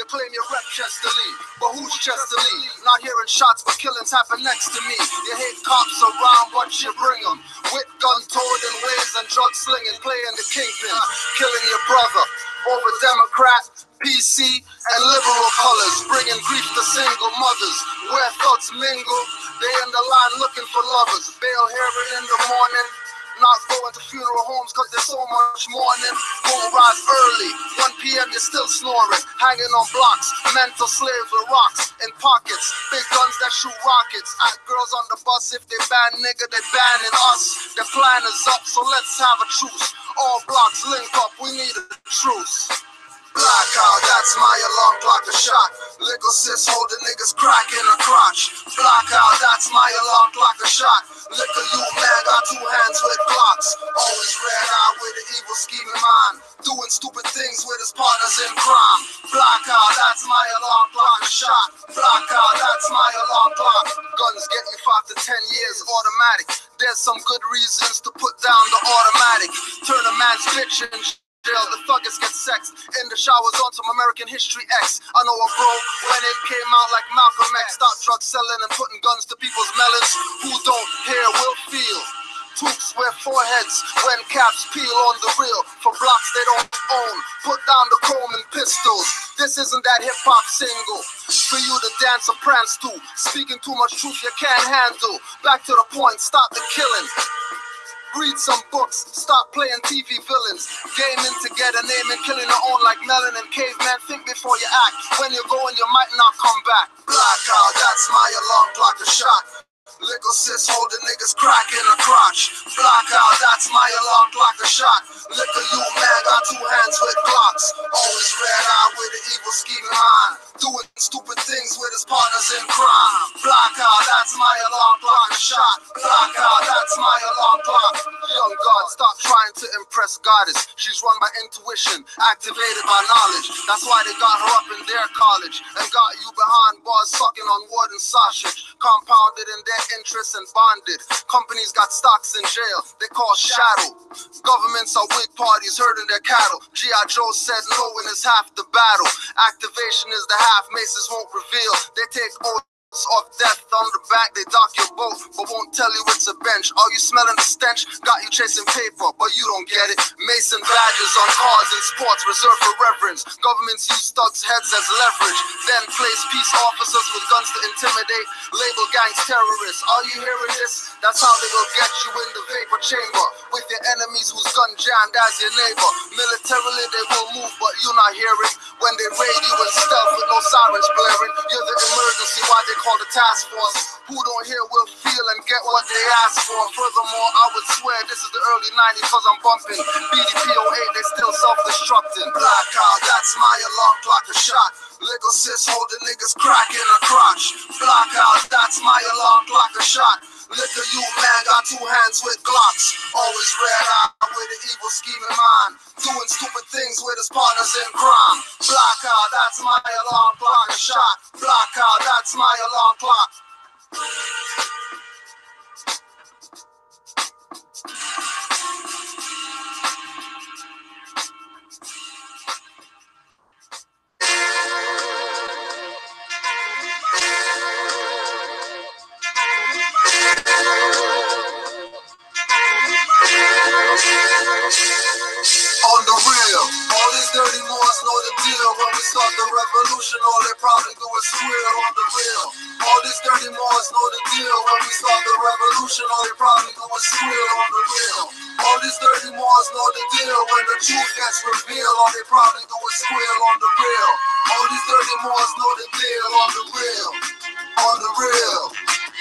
You claim you rep Chester Lee, but who's Chester Lee? Not hearing shots, but killings happen next to me. You hate cops around, but you bring them. With gun-toted in ways and drug slinging, playing the kingpin, killing your brother over Democrat, PC, and liberal colors, bringing grief to single mothers. Where thugs mingle, they in the line looking for lovers. Bail hearing in the morning, not going to funeral homes cause there's so much mourning. Won't rise early, 1 p.m. you're still snoring. Hanging on blocks, mental slaves with rocks in pockets. Big guns that shoot rockets at girls on the bus. If they ban nigga, they banning us. Their plan is up, so let's have a truce. All blocks link up, we need a truce. Blackout, that's my alarm clock, a shot. Liquor sis holding niggas crack in a crotch. Blackout, that's my alarm clock, a shot. Liquor you man got 2 hands with Glocks. Always red eye with an evil scheming mind, doing stupid things with his partners in crime. Blackout, that's my alarm clock, a shot. Blackout, that's my alarm clock. Guns get you 5 to 10 years automatic. There's some good reasons to put down the automatic. Turn a man's bitch in jail, the thuggers get sexed in the showers on some American History X. I know a bro when it came out like Malcolm X. Stop drug selling and putting guns to people's melons. Who don't hear will feel. Tooks wear foreheads when caps peel on the real. For blocks they don't own, put down the comb and pistols. This isn't that hip-hop single for you to dance or prance to. Speaking too much truth you can't handle. Back to the point, stop the killing. Read some books, stop playing TV villains. Gaming to get a name and killing your own like Melon and Caveman. Think before you act. When you're going, you might not come back. Blackout, that's my alarm clock, a shot. Liquor sis holding niggas crack in a crotch. Blackout, that's my alarm clock, a shot. Liquor you man got 2 hands with Glocks. Always red eye with an evil scheming mind, doing stupid things with his partners in crime. Blackout, that's my alarm clock, a shot. Blackout, that's my alarm clock. Young God, stop trying to impress goddess. She's run by intuition, activated by knowledge. That's why they got her up in their college and got you behind bars sucking on wood and sausage. Compounded in their interest and bonded. Companies got stocks in jail, they call shadow. Governments are weak parties herding their cattle. G.I. Joe said no when it's half the battle. Activation is the half, maces won't reveal. They take oaths of death on the back, they dock your boat, but won't tell you it's a bench. Are you smelling the stench? Got you chasing paper, but you don't get it. Mason badges on cars in sports reserved for reverence. Governments use thugs' heads as leverage, then place peace officers with guns to intimidate. Label gangs terrorists. Are you hearing this? That's how they will get you in the vapor chamber with your enemies whose gun jammed as your neighbor. Militarily they will move, but you not hearing. When they raid you in stealth with no sirens blaring, you're the emergency, why they call the task force. Who don't hear will feel and get what they ask for. Furthermore, I would swear this is the early 90s cause I'm bumping BDP 08, they still self-destructing. Blackout, that's my alarm clock, a shot. Liquor sis holding niggas crack in a crotch. Blackout, that's my alarm clock, a shot. Liquor you man got 2 hands with Glocks. Always red eye with an evil scheming mind, doing stupid things with his partners in crime. Blackout, that's my alarm clock, a shot. Blackout, that's my alarm clock. On the real, all these dirty Moors know the deal. When we start the revolution, all they probably do is squeal. On the real, all these dirty Moors know the deal. When we start the revolution, all they probably do is squeal. On the real, all these dirty Moors know the deal. When the truth gets revealed, all they probably do is squeal. On the real, all these dirty Moors know the deal. On the real, on the real.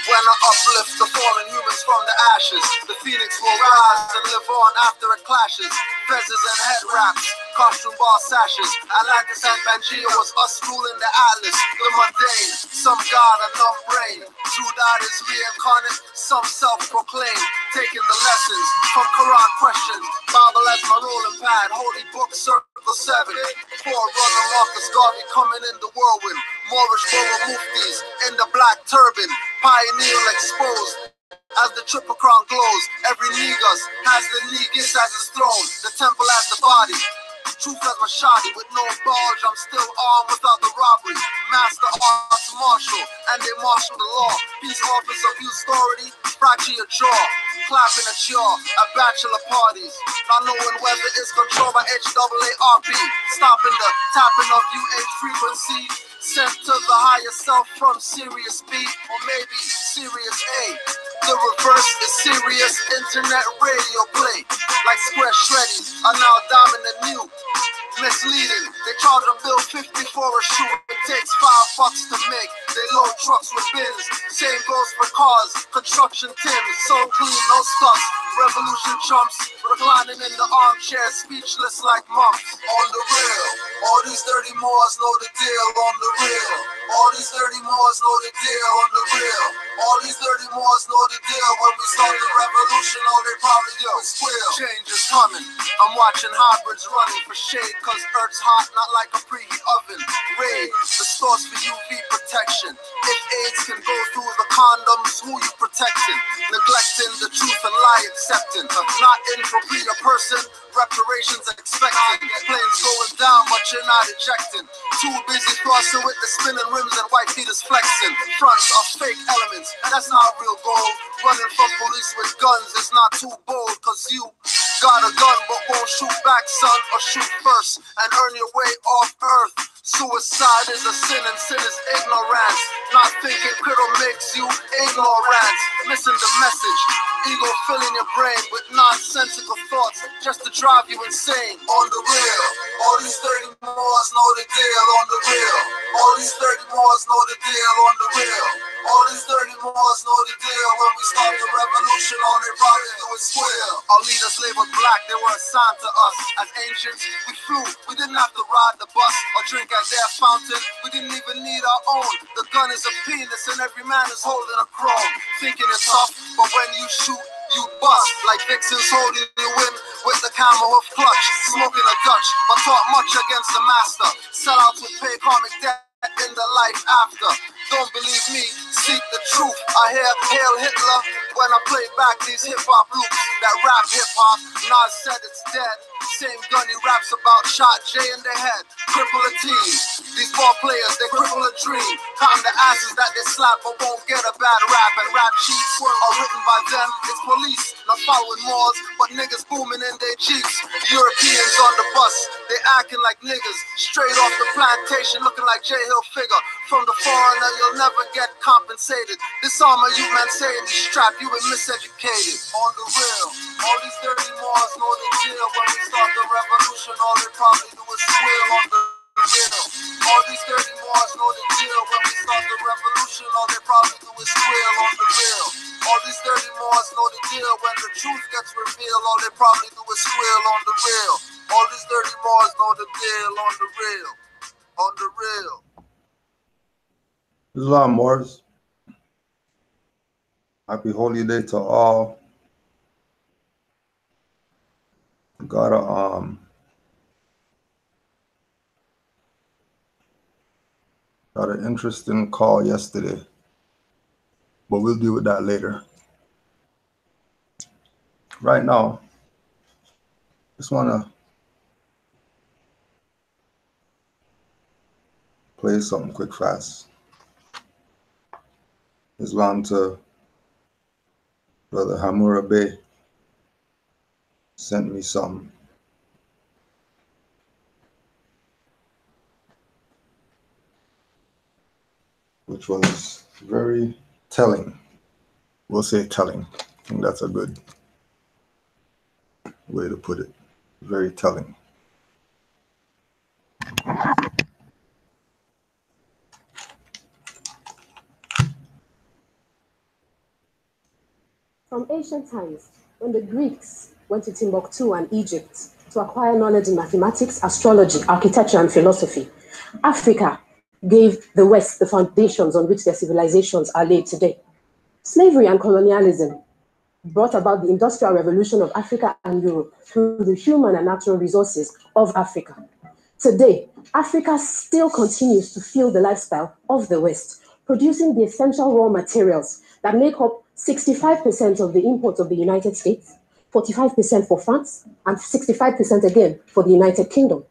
When I uplift the fallen humans from the ashes, the phoenix will rise and live on after it clashes. Fezzes and head wraps, costume bar sashes. Atlantis and Pangea was us ruling the atlas. The mundane, some god and numb brain. True that is reincarnate, some self-proclaimed. Taking the lessons from Quran questions. Bible as my rolling pad, holy book circle 7. Forerunner Marcus Garvey coming in the whirlwind. Moorish Borough Muftis in the black turban. Pioneer exposed as the triple crown glows. Every negus has the negus as his throne. The temple as the body. truth as my shoddy with no bulge. I'm still armed without the robbery. Master arts martial, and they marshal the law. Peace office abuse authority, fracture your jaw. Clapping at y'all at bachelor parties. Not knowing whether it's controlled by HAARP. Stopping the tapping of UH frequency. Sent to the higher self from Sirius B, or maybe Sirius A. The reverse is serious internet radio play. Like square shreddies are now dominant new. Misleading, they charge a bill 50 for a shoe. It takes $5 to make. They load trucks with bins. Same goes for cars, construction Tims. So clean, no scuffs. Revolution chumps, reclining in the armchair, speechless like mumps. On the real, all these dirty Moors know the deal. On the real, all these dirty Moors know the deal. On the real, all these dirty Moors know the deal. When we start the revolution, all they probably squeal. Change is coming. I'm watching hybrids running for shade, cause Earth's hot, not like a preheat oven. Raid the source for UV protection. If AIDS can go through the condoms, who you protecting? Neglecting the truth and lie accepting. Not in for being a person, reparations expected. Planes going down, but you're not ejecting. Too busy crossing with the spinning rims and white feeders flexing. Fronts are fake elements, that's not real gold. Running from police with guns is not too bold, cause you got a gun but won't shoot back, son, or shoot first and earn your way off earth. Suicide is a sin and sin is ignorance. Not thinking criddle makes you ignorant. Missing the message. Ego filling your brain with nonsensical thoughts just to drive you insane. On the real, all these 30 Moors know the deal. On the real, all these 30 Moors know the deal. On the real, all these 30 Moors know the deal. When we start the revolution, all they probably do is squeal. Our leaders labeled black, they were assigned to us. As ancients, we flew, we didn't have to ride the bus or drink at their fountain. We didn't even need our own. The gun is a penis and every man is holding a chrome. Thinking it's tough, but when you shoot, you bust. Like Vixens holding you in with the camel hoof clutch. Smoking a Dutch, but taught much against the master. Sellouts would pay karmic debt in the life after. Don't believe me, seek the truth. I hear Hail Hitler when I play back these hip-hop loops. That rap hip-hop, Nas said it's dead. Same gun he raps about, shot J in the head. Cripple a team. These ball players, they cripple a dream. Calm the asses that they slap but won't get a bad rap. And rap sheets are written by them. It's police, not following Moors, but niggas booming in their Jeeps. Europeans on the bus, they acting like niggas. Straight off the plantation, looking like J Hill figure. From the foreigner, you'll never get compensated. This armor you man saying you strapped, you been miseducated. On the real, all these dirty Moors know the deal. When we start the revolution, all they probably do is squeal. On the real, all these dirty Moors know the deal. When we start the revolution, all they probably do is squeal. On the real, all these dirty Moors know the deal. When the truth gets revealed, all they probably do is squeal. On the real, all these dirty Moors know the deal. On the real, on the real. Islam Moors. Happy holy day to all. Got an interesting call yesterday, but we'll deal with that later. Right now, just want to play something quick fast. Islam to Brother Hammurabi sent me some. Which was very telling. We'll say telling. I think that's a good way to put it. Very telling. From ancient times, when the Greeks went to Timbuktu and Egypt to acquire knowledge in mathematics, astrology, architecture, and philosophy, Africa gave the West the foundations on which their civilizations are laid today. Slavery and colonialism brought about the Industrial Revolution of Africa and Europe through the human and natural resources of Africa. Today, Africa still continues to fuel the lifestyle of the West, producing the essential raw materials that make up 65% of the imports of the United States, 45% for France, and 65% again for the United Kingdom.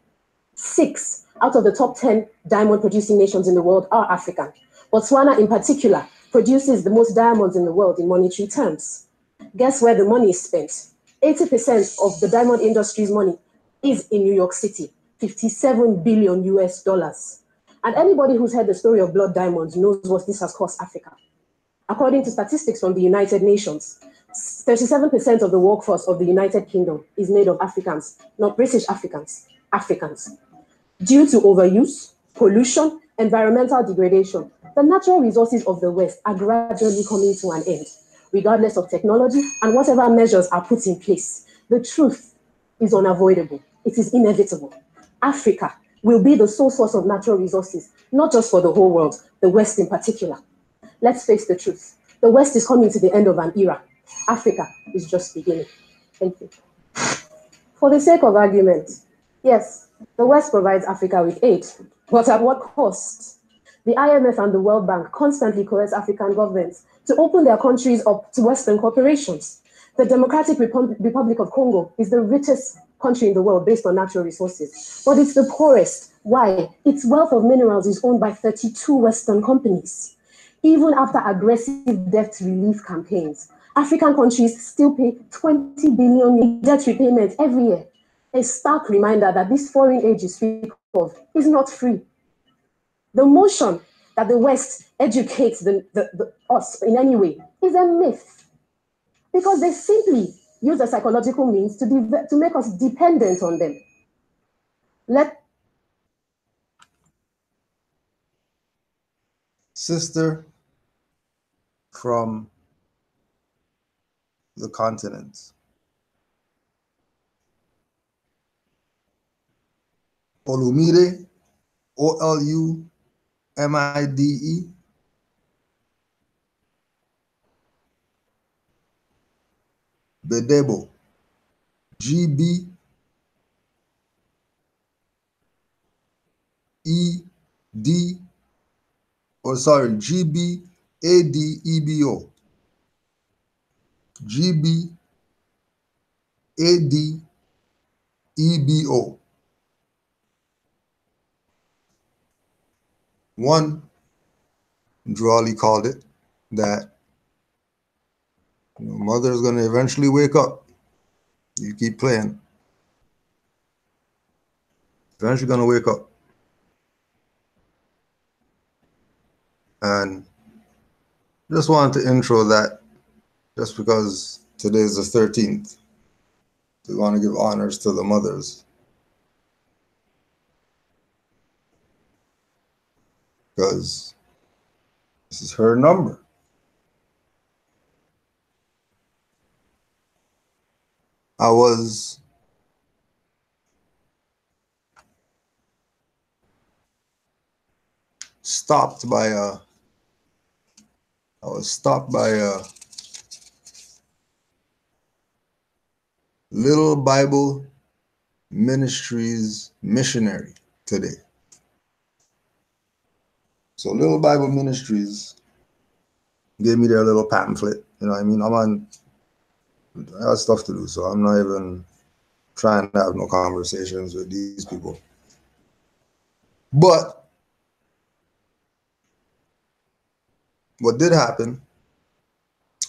6 out of the top 10 diamond producing nations in the world are African. Botswana in particular produces the most diamonds in the world in monetary terms. Guess where the money is spent? 80% of the diamond industry's money is in New York City, 57 billion US dollars. And anybody who's heard the story of blood diamonds knows what this has cost Africa. According to statistics from the United Nations, 37% of the workforce of the United Kingdom is made of Africans, not British Africans, Africans. Due to overuse, pollution, environmental degradation, the natural resources of the West are gradually coming to an end, regardless of technology and whatever measures are put in place. The truth is unavoidable. It is inevitable. Africa will be the sole source of natural resources, not just for the whole world, the West in particular. Let's face the truth. The West is coming to the end of an era. Africa is just beginning. Thank you. For the sake of argument, yes, the West provides Africa with aid, but at what cost? The IMF and the World Bank constantly coerce African governments to open their countries up to Western corporations. The Democratic Republic of Congo is the richest country in the world based on natural resources, but it's the poorest. Why? Its wealth of minerals is owned by 32 Western companies. Even after aggressive debt relief campaigns, African countries still pay 20 billion in debt repayment every year. A stark reminder that this foreign aid you speak of is not free. The notion that the West educates us in any way is a myth, because they simply use a psychological means to make us dependent on them. Sister from the continent. Olumide, Olumide, Bedebo, GB, ED, or sorry, GB, ADEBO, GB, ADEBO. One, Drawley called it that mother's going to eventually wake up. You keep playing. Eventually going to wake up. And just wanted to intro that just because today is the 13th. We want to give honors to the mothers. Because this is her number. I was stopped by a Little Bible Ministries missionary today. So Little Bible Ministries gave me their little pamphlet. You know what I mean? I got stuff to do, so I'm not even trying to have no conversations with these people. But what did happen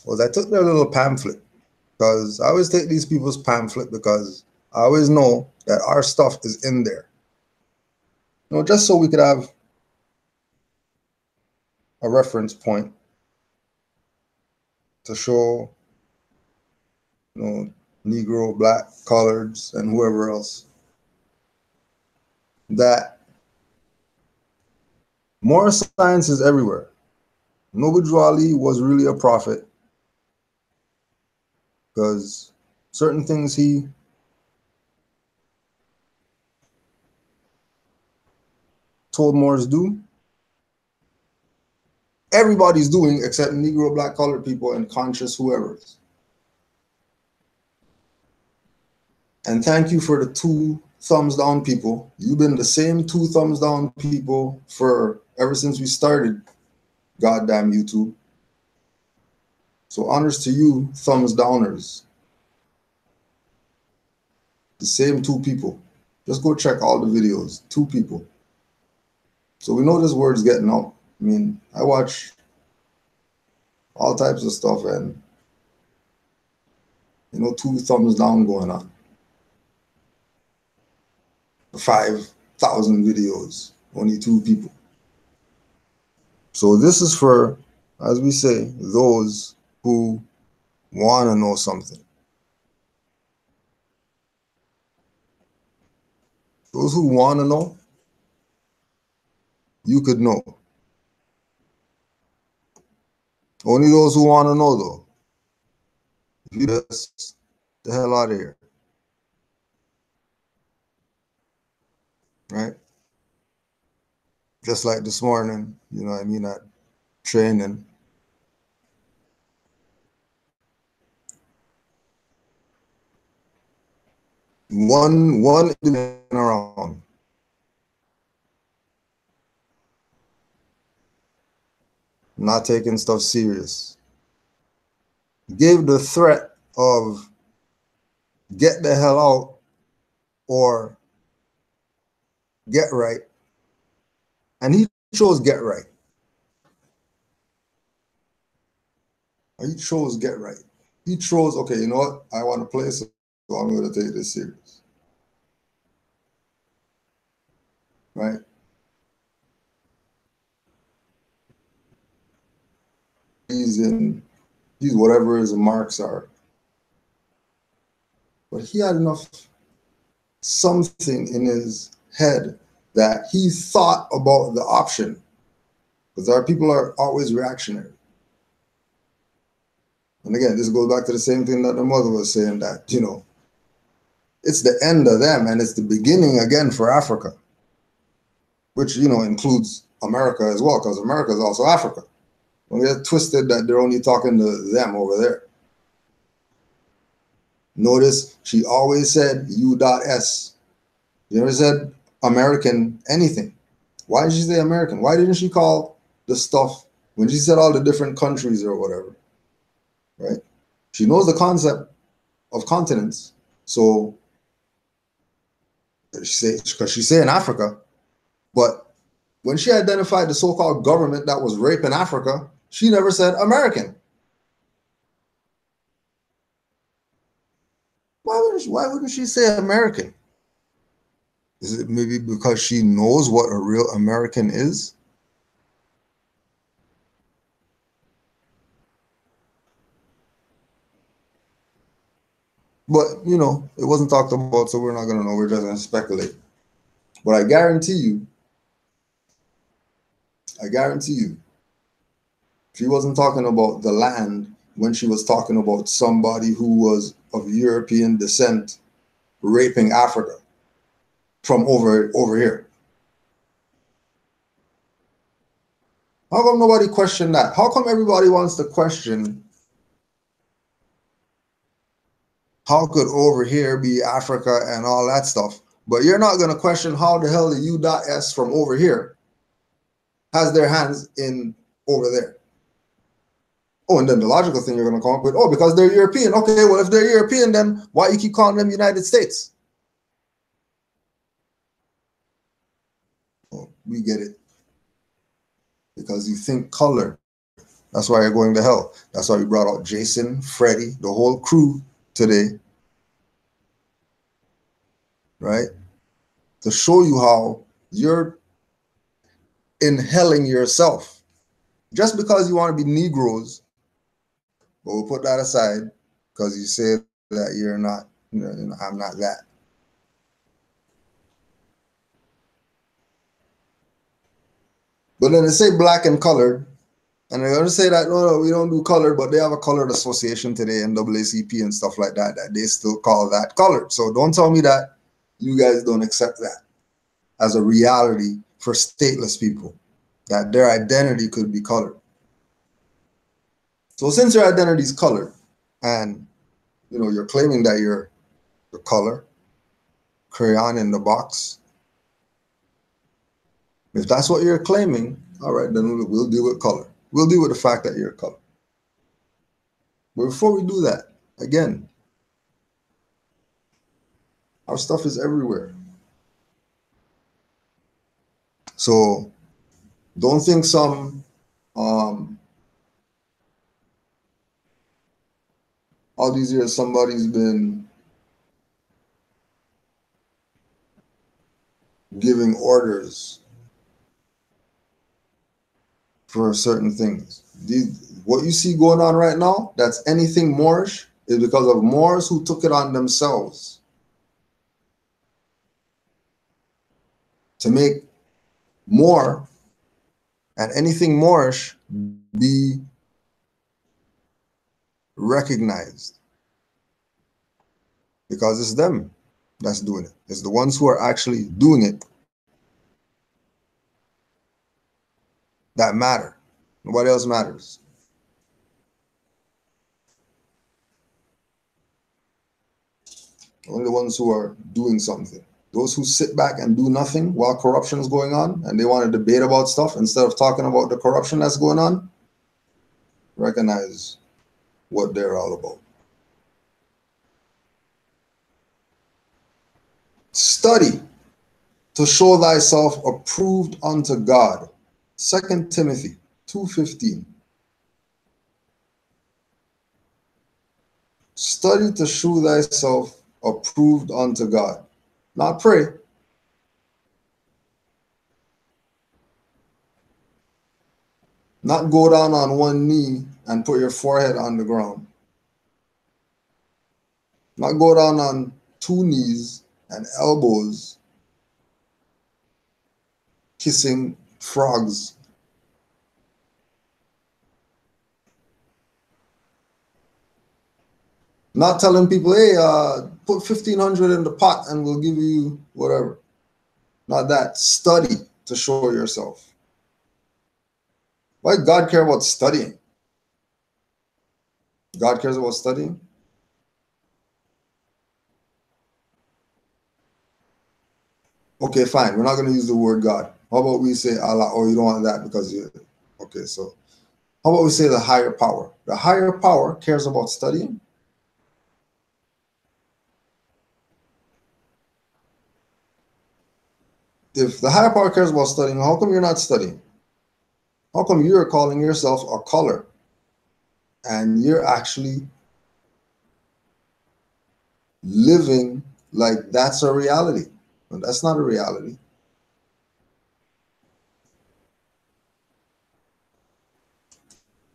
was I took their little pamphlet, because I always take these people's pamphlet because I always know that our stuff is in there. Just so we could have a reference point to show, Negro, Black, Coloureds, and whoever else, that moral science is everywhere. Noble Ali was really a prophet, because certain things he told Moors do, everybody's doing except Negro, Black, Colored people, and conscious whoever. And thank you for the 2 thumbs down people. You've been the same 2 thumbs down people for ever since we started goddamn YouTube. So honors to you, thumbs downers. The same 2 people. Just go check all the videos. 2 people. So we know this word's getting out. I mean, I watch all types of stuff and, 2 thumbs down going on. 5,000 videos, only 2 people. So this is for, as we say, those who want to know something. Those who want to know, you could know. Only those who want to know, though. If you just the hell out of here. Right? Just like this morning, at training. One around. Not taking stuff serious. Gave the threat of get the hell out or get right. And he chose get right. He chose get right. He chose, okay, you know what? I want to play, so I'm going to take this serious. Right? He's whatever his marks are. But he had enough something in his head that he thought about the option. Because our people are always reactionary. And again, this goes back to the same thing that the mother was saying, that, it's the end of them and it's the beginning again for Africa. Which, includes America as well, because America is also Africa. Don't get twisted that they're only talking to them over there. Notice she always said U.S. She never said American anything. Why did she say American? Why didn't she call the stuff, when she said all the different countries or whatever, right? She knows the concept of continents. So because she's saying Africa, but when she identified the so-called government that was raping Africa, she never said American. Why wouldn't she say American? Is it maybe because she knows what a real American is? But, it wasn't talked about, so we're not going to know. We're just going to speculate. But I guarantee you, she wasn't talking about the land when she was talking about somebody who was of European descent raping Africa from over here. How come nobody questioned that? How come everybody wants to question how could over here be Africa and all that stuff? But you're not going to question how the hell the U.S. from over here has their hands in over there. Oh, and then the logical thing you're going to come up with, oh, because they're European. Okay, well, if they're European, then why you keep calling them United States? Oh, we get it. Because you think color. That's why you're going to hell. That's why we brought out Jason, Freddie, the whole crew today. Right? To show you how you're inhaling yourself. Just because you want to be Negroes, but we'll put that aside because you say that you're not, I'm not that. But then they say black and colored, and they're going to say that, no, we don't do colored, but they have a colored association today, NAACP and stuff like that, that they still call that colored. So don't tell me that you guys don't accept that as a reality for stateless people, that their identity could be colored. So since your identity is colored, and you're claiming that you're the color, crayon in the box, if that's what you're claiming, all right, then we'll deal with color. We'll deal with the fact that you're a color. But before we do that, again, our stuff is everywhere. So don't think some all these years somebody's been giving orders for certain things. What you see going on right now, that's anything Moorish, is because of Moors who took it on themselves to make more and anything Moorish be recognized, because it's them that's doing it. It's the ones who are actually doing it that matter. Nobody else matters. Only the ones who are doing something. Those who sit back and do nothing while corruption is going on and they want to debate about stuff instead of talking about the corruption that's going on, recognize what they're all about. Study to show thyself approved unto God. 2 Timothy 2:15. Study to show thyself approved unto God. Not pray. Not go down on one knee and put your forehead on the ground. Not go down on two knees and elbows, kissing frogs. Not telling people, hey, put 1,500 in the pot and we'll give you whatever. Not that. Study to show yourself. Why God care about studying? God cares about studying? Okay, fine. We're not going to use the word God. How about we say Allah? Oh, you don't want that because you... Okay, so how about we say the higher power? The higher power cares about studying? If the higher power cares about studying, how come you're not studying? How come you're calling yourself a color and you're actually living like that's a reality? And that's not a reality.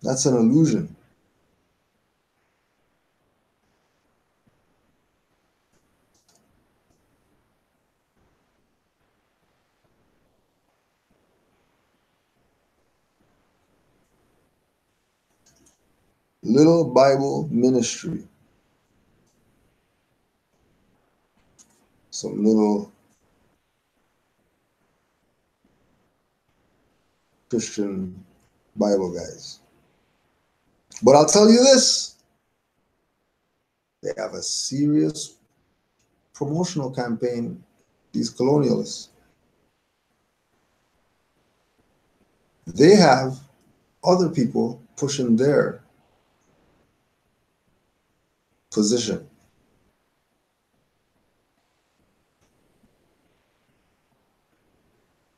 That's an illusion. Little Bible Ministry. Some little Christian Bible guys. But I'll tell you this, they have a serious promotional campaign, these colonialists. They have other people pushing their position.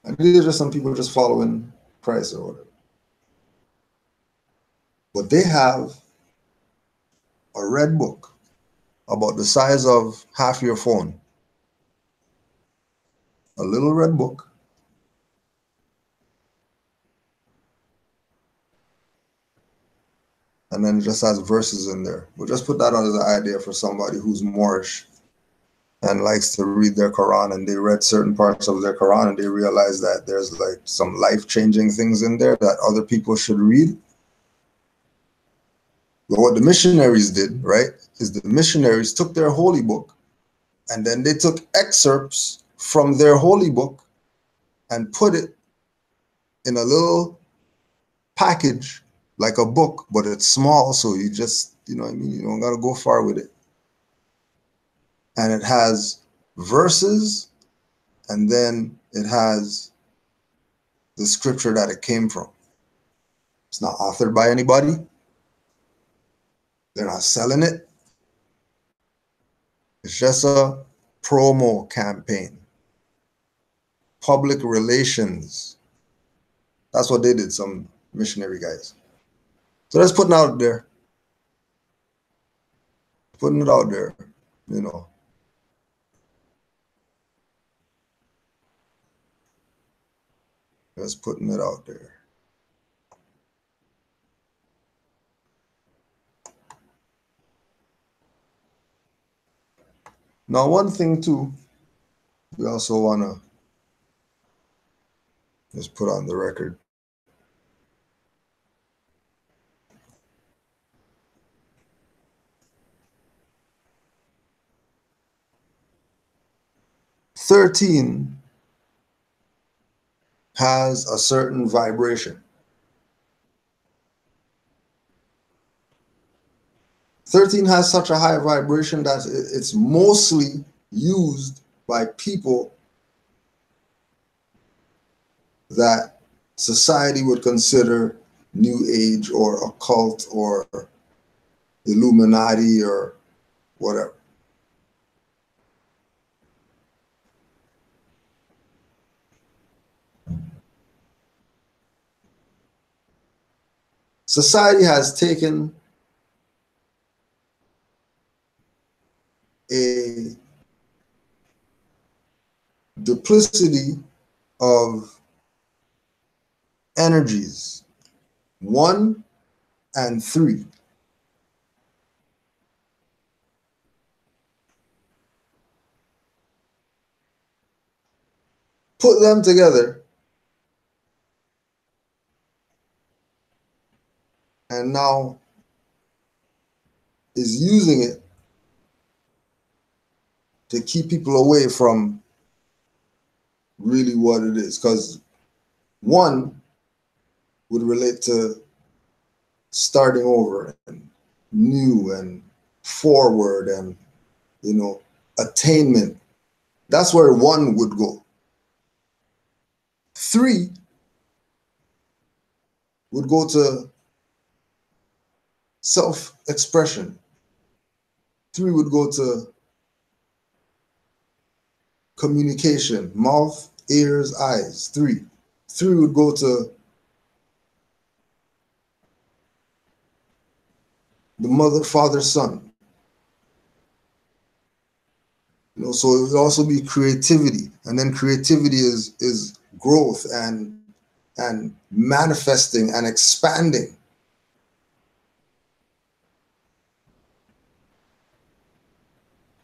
And these are just some people just following Christ or whatever. But they have a red book about the size of half your phone. A little red book. And then it just has verses in there. We'll just put that out as an idea for somebody who's Moorish and likes to read their Quran, and they read certain parts of their Quran and they realize that there's like some life-changing things in there that other people should read. But what the missionaries did, right, is the missionaries took their holy book and then they took excerpts from their holy book and put it in a little package like a book, but it's small, so you just, you know what I mean, you don't gotta go far with it. And it has verses, and then it has the scripture that it came from. It's not authored by anybody. They're not selling it. It's just a promo campaign public relations. That's what they did, some missionary guys. So that's putting out there. Putting it out there, you know. Just putting it out there. Now, one thing too, we also want to just put on the record. "13 has a certain vibration. 13 has such a high vibration that it's mostly used by people that society would consider New Age or occult or Illuminati or whatever. Society has taken a duplicity of energies, 1 and 3. Put them together, and now is using it to keep people away from really what it is. Because 1 would relate to starting over and new and forward and, you know, attainment. That's where 1 would go. 3 would go to self-expression. 3 would go to communication, mouth, ears, eyes. 3 would go to the mother, father, son. You know, so it would also be creativity, and then creativity is growth and manifesting and expanding.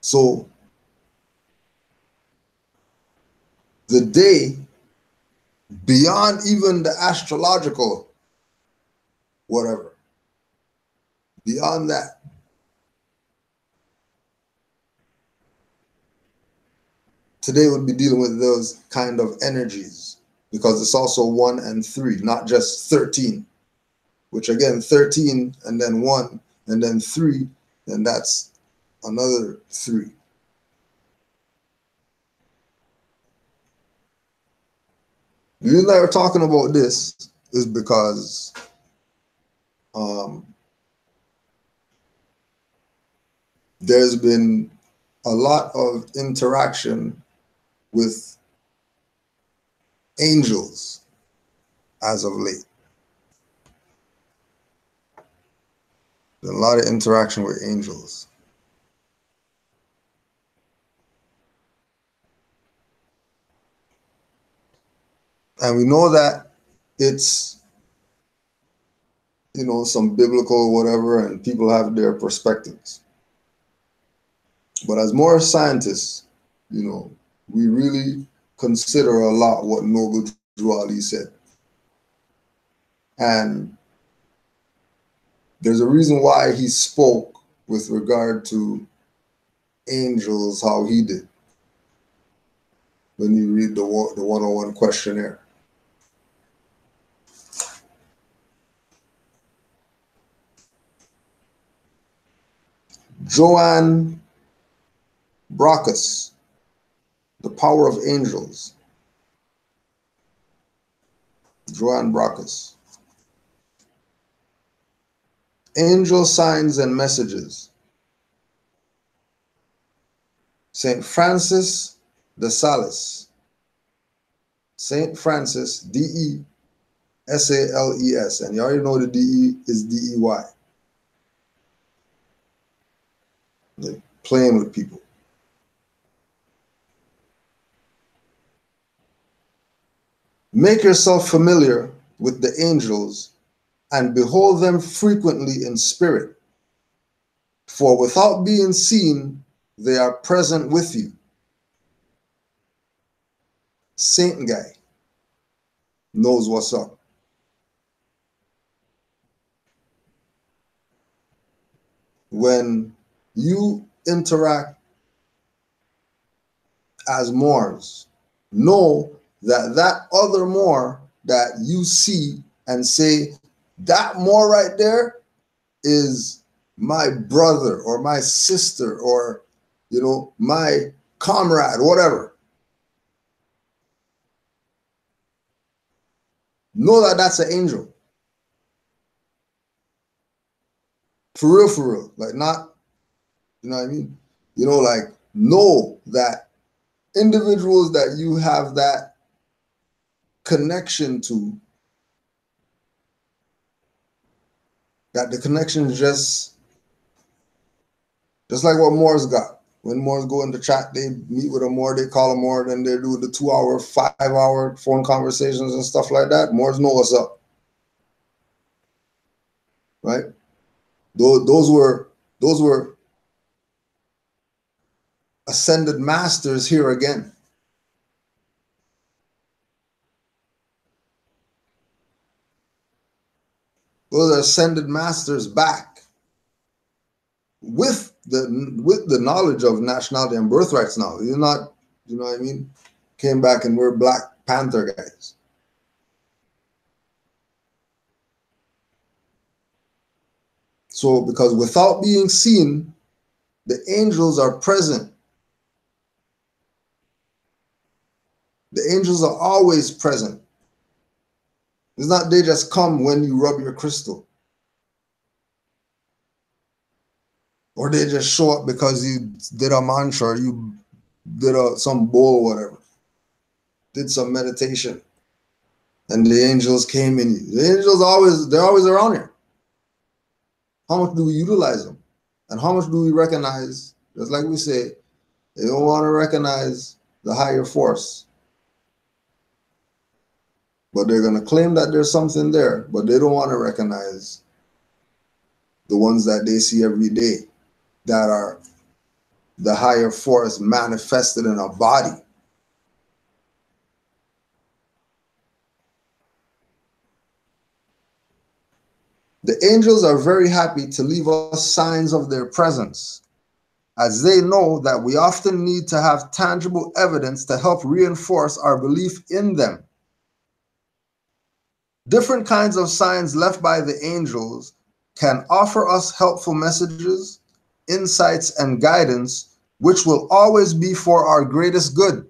So the day, beyond even the astrological whatever, beyond that, today would be dealing with those kind of energies, because it's also 1 and 3, not just 13, which again, 13 and then 1 and then 3, and that's another 3. The reason that we're talking about this is because there's been a lot of interaction with angels as of late. There's a lot of interaction with angels. And we know that it's, you know, some biblical whatever, and people have their perspectives. But as Moorish scientists, you know, we really consider a lot what Noble Drew Ali said. And there's a reason why he spoke with regard to angels how he did when you read the 101 questionnaire. Joanne Brockus, The Power of Angels. Joanne Brockus. Angel Signs and Messages. St. Francis de Sales. Saint Francis, D-E-S-A-L-E-S. And you already know the D-E is D-E-Y. They're playing with people. Make yourself familiar with the angels and behold them frequently in spirit. For without being seen, they are present with you. Saint guy knows what's up. When you interact as Moors, know that that other Moor that you see and say, that Moor right there is my brother or my sister or, you know, my comrade, whatever. Know that that's an angel. For real. Like, not, you know what I mean? You know, like, know that individuals that you have that connection to, that the connection is just like what Moors got. When Moors go in the chat, they meet with a Moor, they call a Moor, then they do the 2-hour, 5-hour phone conversations and stuff like that. Moors know what's up. Right? Those were ascended masters here again. Those are ascended masters back with the knowledge of nationality and birthrights now. You're not, you know what I mean? Came back and we're Black Panther guys. So, because without being seen, the angels are present. The angels are always present. It's not they just come when you rub your crystal. Or they just show up because you did a mantra or you did some bowl or whatever. Did some meditation. And the angels came in you. The angels they're always around here. How much do we utilize them? And how much do we recognize? Just like we say, they don't want to recognize the higher force. But they're going to claim that there's something there, but they don't want to recognize the ones that they see every day that are the higher force manifested in a body. The angels are very happy to leave us signs of their presence, as they know that we often need to have tangible evidence to help reinforce our belief in them. Different kinds of signs left by the angels can offer us helpful messages, insights, and guidance, which will always be for our greatest good.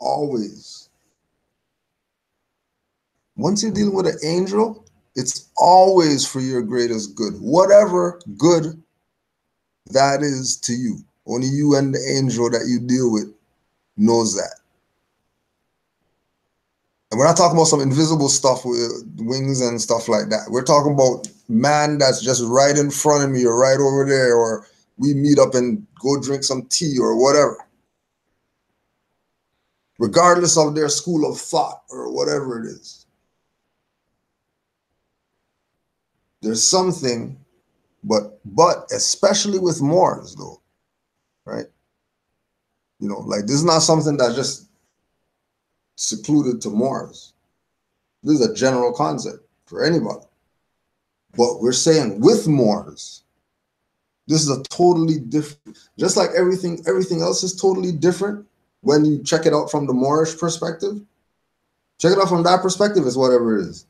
Always. Once you're dealing with an angel, it's always for your greatest good. Whatever good that is to you. Only you and the angel that you deal with knows that. And we're not talking about some invisible stuff with wings and stuff like that. We're talking about man that's just right in front of me or right over there, or we meet up and go drink some tea or whatever. Regardless of their school of thought or whatever it is. There's something, but especially with Moors though, right? You know, like this is not something that's just secluded to Moors. This is a general concept for anybody. But we're saying with Moors, this is a totally different, just like everything else is totally different when you check it out from the Moorish perspective. Check it out from that perspective, is whatever it is.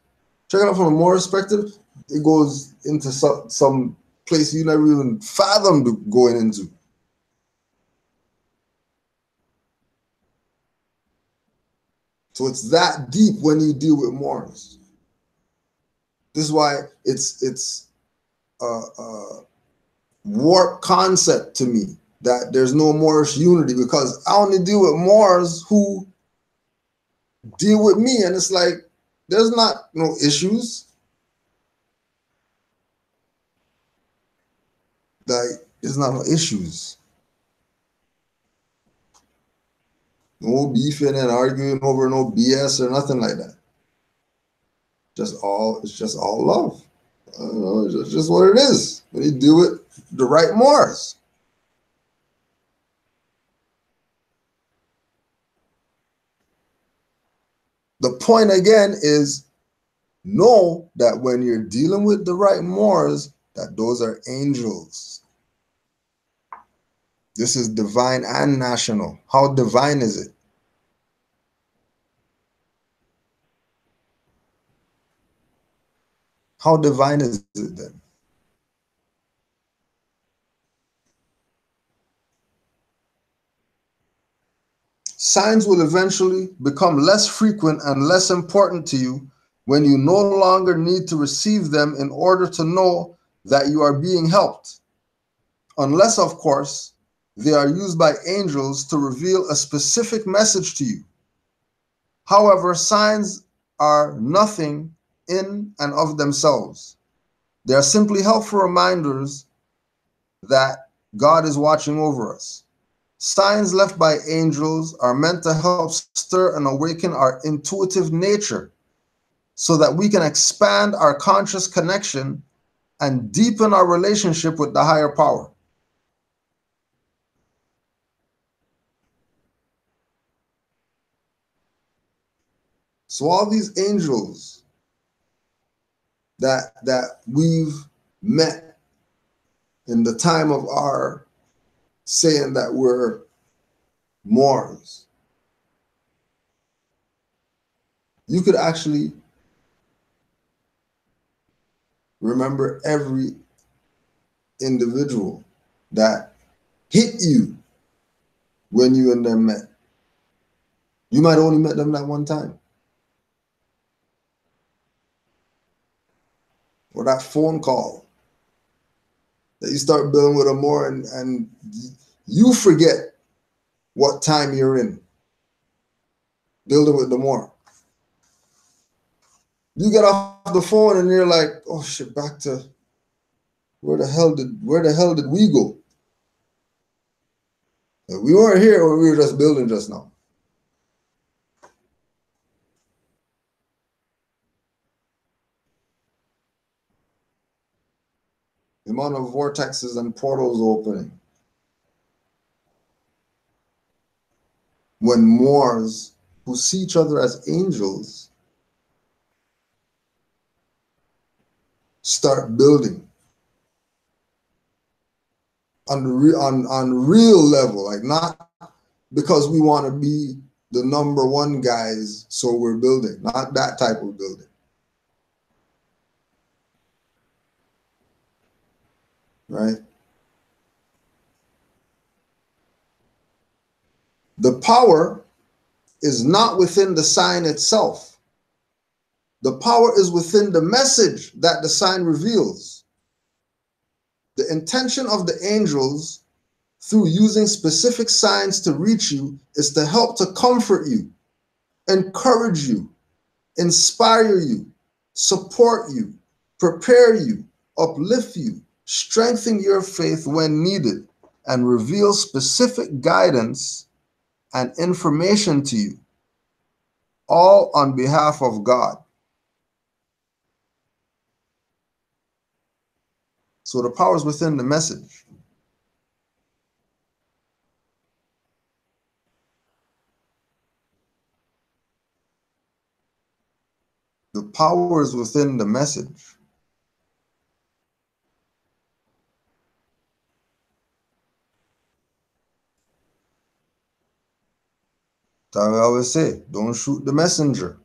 Check it out from a Moorish perspective, it goes into some place you never even fathomed going into. So it's that deep when you deal with Moors. This is why it's a warped concept to me, that there's no Moorish unity, because I only deal with Moors who deal with me, and it's like there's not no issues. Like there's not no issues. No beefing and arguing over no BS or nothing like that. It's just all love. It's just what it is. When you deal with the right Moors. The point again is know that when you're dealing with the right Moors, that those are angels. This is divine and national. How divine is it? How divine is it then? Signs will eventually become less frequent and less important to you when you no longer need to receive them in order to know that you are being helped. Unless, of course, they are used by angels to reveal a specific message to you. However, signs are nothing in and of themselves. They are simply helpful reminders that God is watching over us. Signs left by angels are meant to help stir and awaken our intuitive nature so that we can expand our conscious connection and deepen our relationship with the higher power. So all these angels that we've met in the time of our saying that we're Moors, you could actually remember every individual that hit you when you and them met. You might have only met them that one time. Or that phone call that you start building with a Moor, and you forget what time you're in building with the Moor. You get off the phone and you're like, oh shit, back to where the hell did we go? We weren't here, or we were just building just now. The amount of vortexes and portals opening. When Moors who see each other as angels start building on real level, like not because we want to be the number one guys, so we're building, not that type of building. Right? The power is not within the sign itself. The power is within the message that the sign reveals. The intention of the angels through using specific signs to reach you is to help to comfort you, encourage you, inspire you, support you, prepare you, uplift you, strengthen your faith when needed, and reveal specific guidance and information to you, all on behalf of God. So the power is within the message. The power is within the message. That's what I always say, don't shoot the messenger.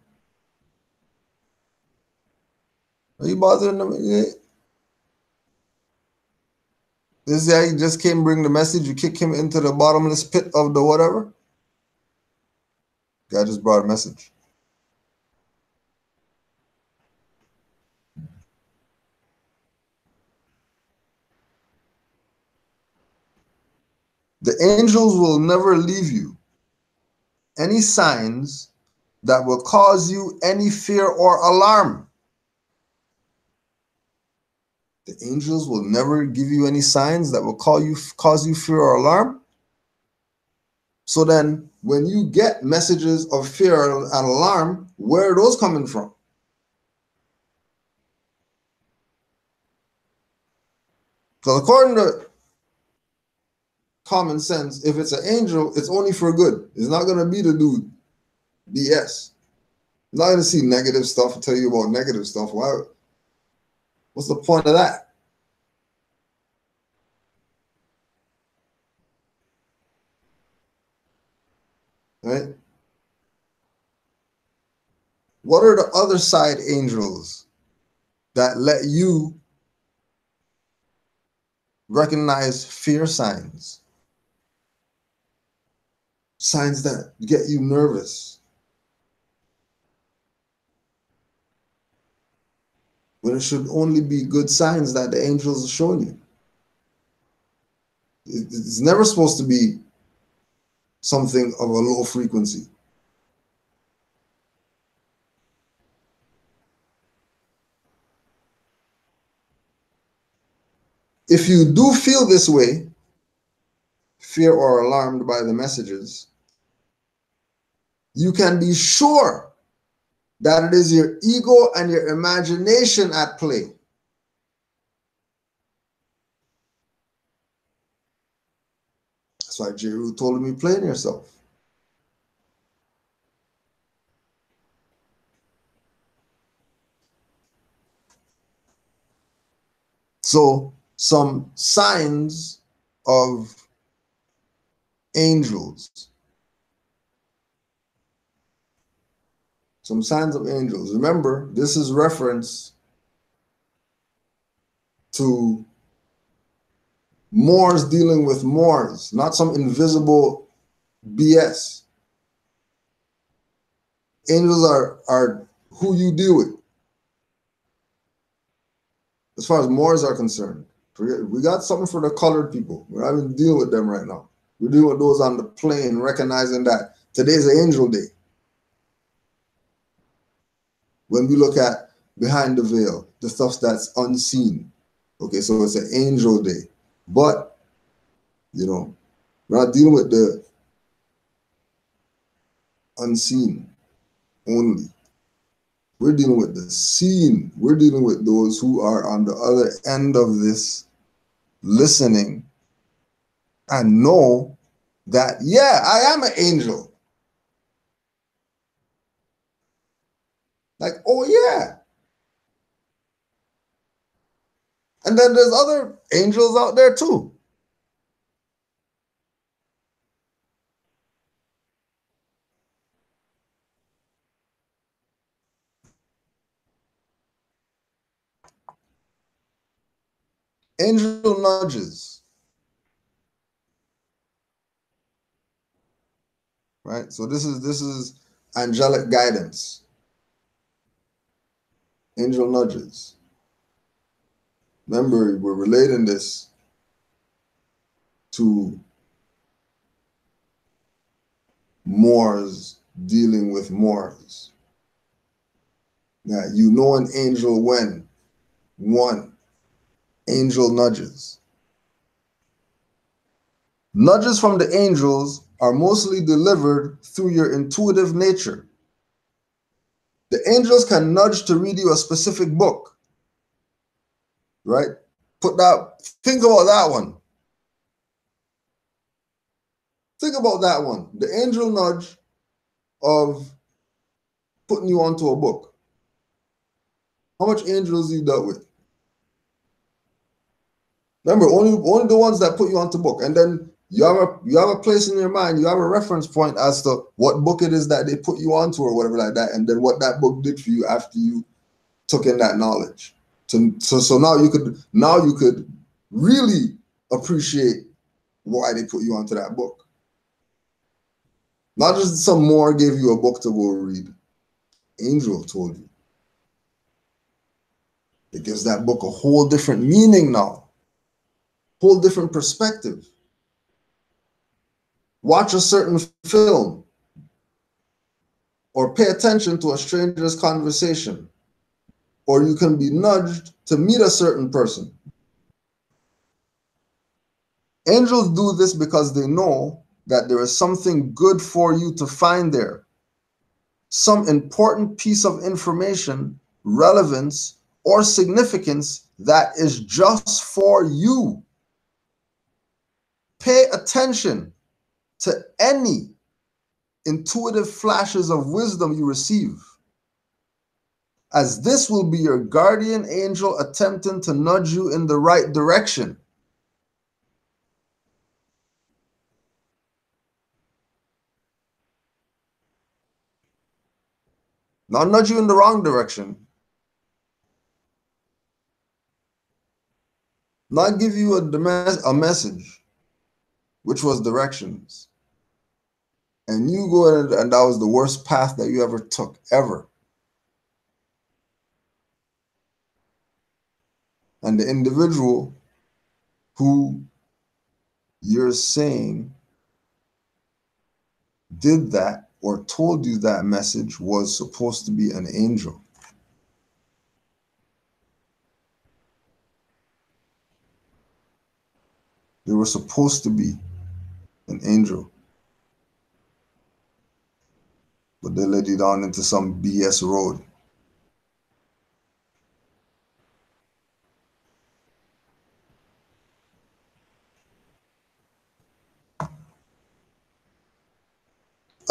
Are you bothering them? This guy just came bring the message, you kick him into the bottomless pit of the whatever? Guy just brought a message. The angels will never leave you any signs that will cause you any fear or alarm. The angels will never give you any signs that will cause you fear or alarm. So then when you get messages of fear and alarm, where are those coming from? Because according to common sense, if it's an angel, it's only for good. It's not going to be to do BS. You're not going to see negative stuff and tell you about negative stuff. Why? What's the point of that? Right? What are the other side angels that let you recognize fear signs? Signs that get you nervous. When it should only be good signs that the angels are showing you. It's never supposed to be something of a low frequency. If you do feel this way, fear or alarmed by the messages, you can be sure that it is your ego and your imagination at play. That's why Jeru told me, playing yourself. So some signs of angels. Some signs of angels. Remember, this is reference to Moors dealing with Moors, not some invisible BS. Angels are who you deal with. As far as Moors are concerned, we got something for the colored people. We're not even dealing with them right now. We're dealing with those on the plane, recognizing that today's an angel day. When we look at behind the veil, the stuff that's unseen. Okay, so it's an angel day. But, you know, we're not dealing with the unseen only. We're dealing with the seen. We're dealing with those who are on the other end of this, listening and know that, yeah, I am an angel. Like, oh yeah. And then there's other angels out there too. Angel nudges. Right? So this is angelic guidance. Angel nudges. Remember, we're relating this to Moors dealing with Moors. Now, you know an angel when? One, angel nudges. Nudges from the angels are mostly delivered through your intuitive nature. The angels can nudge to read you a specific book, right? Think about that one. Think about that one. The angel nudge of putting you onto a book. How much angels you dealt with? Remember, only the ones that put you onto book. And then you have a place in your mind, you have a reference point as to what book it is that they put you onto or whatever like that, and then what that book did for you after you took in that knowledge. So now you could really appreciate why they put you onto that book. Not just some Moor gave you a book to go read. Angel told you. It gives that book a whole different meaning now. Whole different perspective. watch a certain film, or pay attention to a stranger's conversation, or you can be nudged to meet a certain person. Angels do this because they know that there is something good for you to find there, some important piece of information, relevance, or significance that is just for you. Pay attention to any intuitive flashes of wisdom you receive, as this will be your guardian angel attempting to nudge you in the right direction. Not nudge you in the wrong direction. Not give you a message, which was directions. And you go in and that was the worst path that you ever took, ever. And the individual who you're saying did that or told you that message was supposed to be an angel. They were supposed to be an angel. But they led you down into some BS road.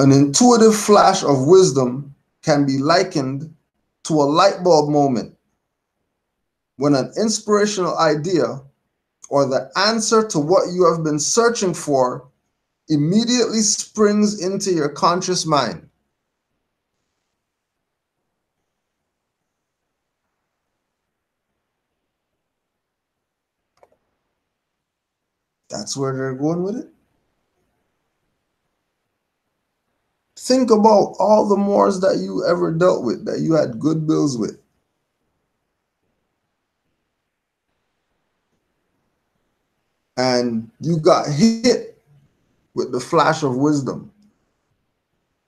An intuitive flash of wisdom can be likened to a light bulb moment when an inspirational idea or the answer to what you have been searching for immediately springs into your conscious mind. That's where they're going with it. Think about all the Moors that you ever dealt with, that you had good bills with. And you got hit with the flash of wisdom.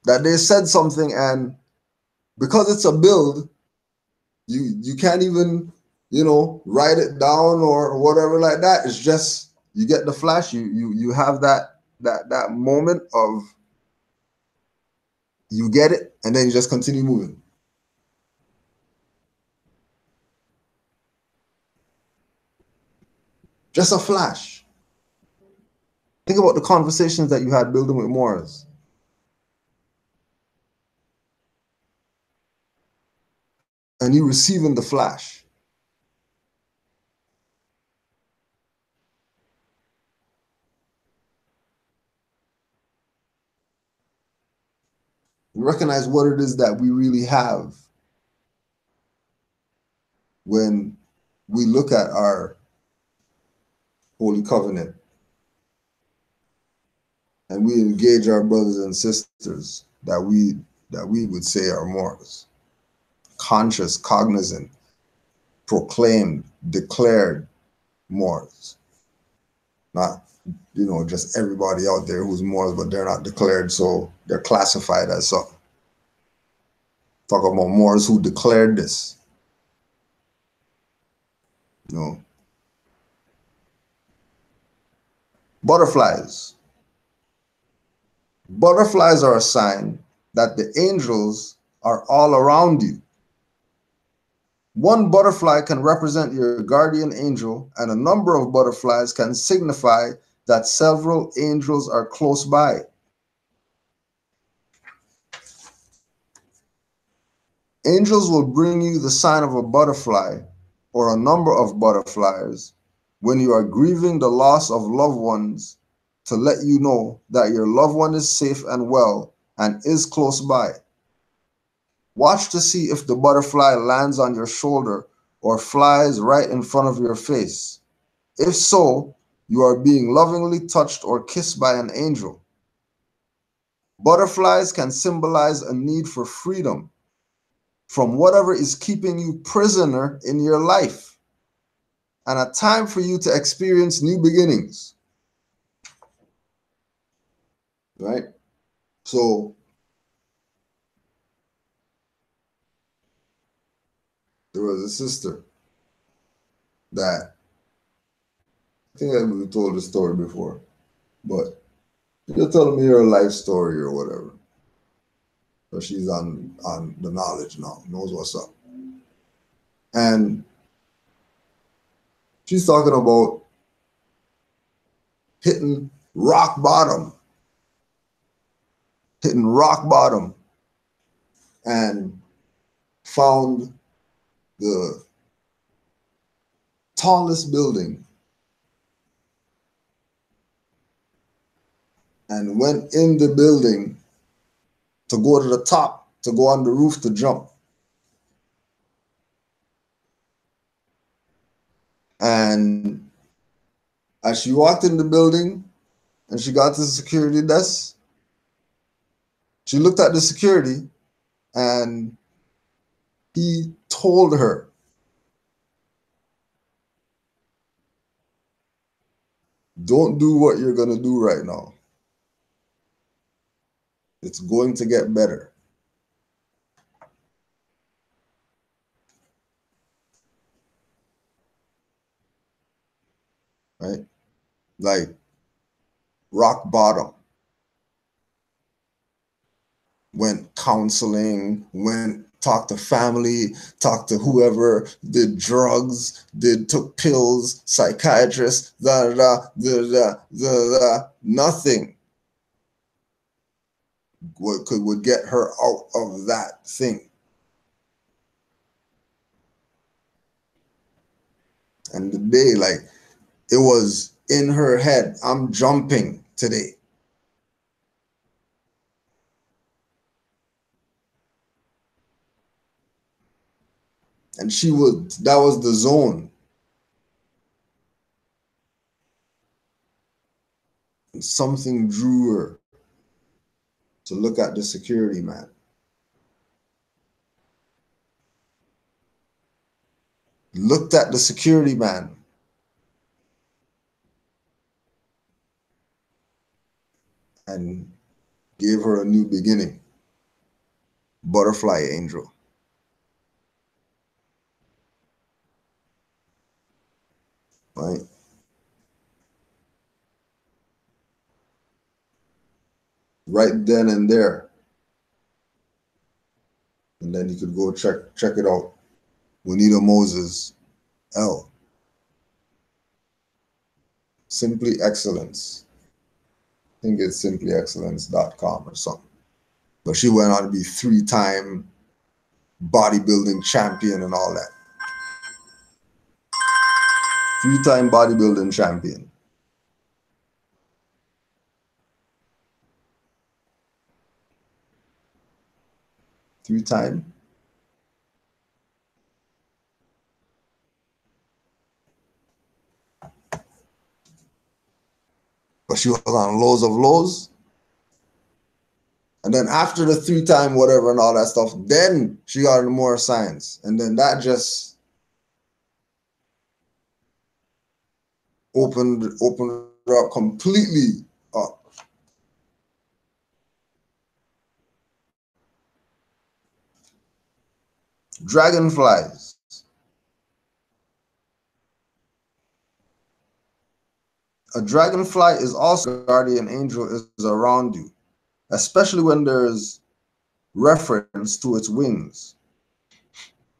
That they said something, and because it's a build, you can't even, write it down or whatever like that. It's just you get the flash, you have that moment of you get it, and then you just continue moving. Just a flash. Think about the conversations that you had building with Moors. And you receiving the flash. You recognize what it is that we really have when we look at our Holy Covenant and we engage our brothers and sisters that we would say are Moors. Conscious, cognizant, proclaimed, declared Moors. Not, just everybody out there who's Moors, but they're not declared, so they're classified as something. Talk about Moors who declared this. Butterflies. Butterflies are a sign that the angels are all around you. One butterfly can represent your guardian angel, and a number of butterflies can signify that several angels are close by. Angels will bring you the sign of a butterfly or a number of butterflies when you are grieving the loss of loved ones, to let you know that your loved one is safe and well and is close by. Watch to see if the butterfly lands on your shoulder or flies right in front of your face. If so, you are being lovingly touched or kissed by an angel. Butterflies can symbolize a need for freedom from whatever is keeping you prisoner in your life, and a time for you to experience new beginnings. right? So there was a sister that, I think we told the story before, but you're telling me her life story or whatever. So she's on the knowledge now, knows what's up. And she's talking about hitting rock bottom, and found the tallest building and went in the building to go to the top, to go on the roof to jump. And as she walked in the building and she got to the security desk, she looked at the security and he told her, don't do what you're going to do right now. It's going to get better. Right? Like rock bottom. Went counseling, went talked to family, talked to whoever, did drugs, took pills, psychiatrists, nothing would get her out of that thing. And the day, like, it was in her head, I'm jumping today. And that was the zone. And something drew her to look at the security man. Looked at the security man. And gave her a new beginning. Butterfly angel. Right? Right then and there. And then you could go check it out. Juanita Moses, L. Simply Excellence. I think it's simplyexcellence.com or something. But she went on to be 3-time bodybuilding champion and all that. 3-time bodybuilding champion. Three-time. But she was on lows of lows. And then after the 3-time whatever and all that stuff, then she got into more science. And then that just opened her up completely up. Dragonflies. A dragonfly is also a guardian angel is around you, especially when there's reference to its wings.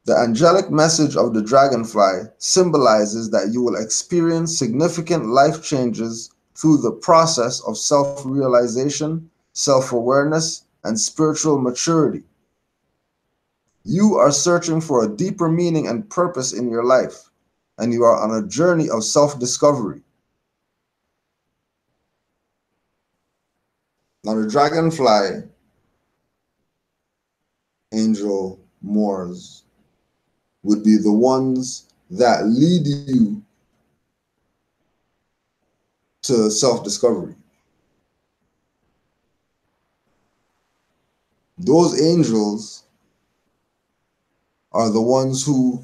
The angelic message of the dragonfly symbolizes that you will experience significant life changes through the process of self-realization, self-awareness, and spiritual maturity. You are searching for a deeper meaning and purpose in your life, and you are on a journey of self-discovery. Now, the dragonfly angel Moors would be the ones that lead you to self-discovery. Those angels are the ones who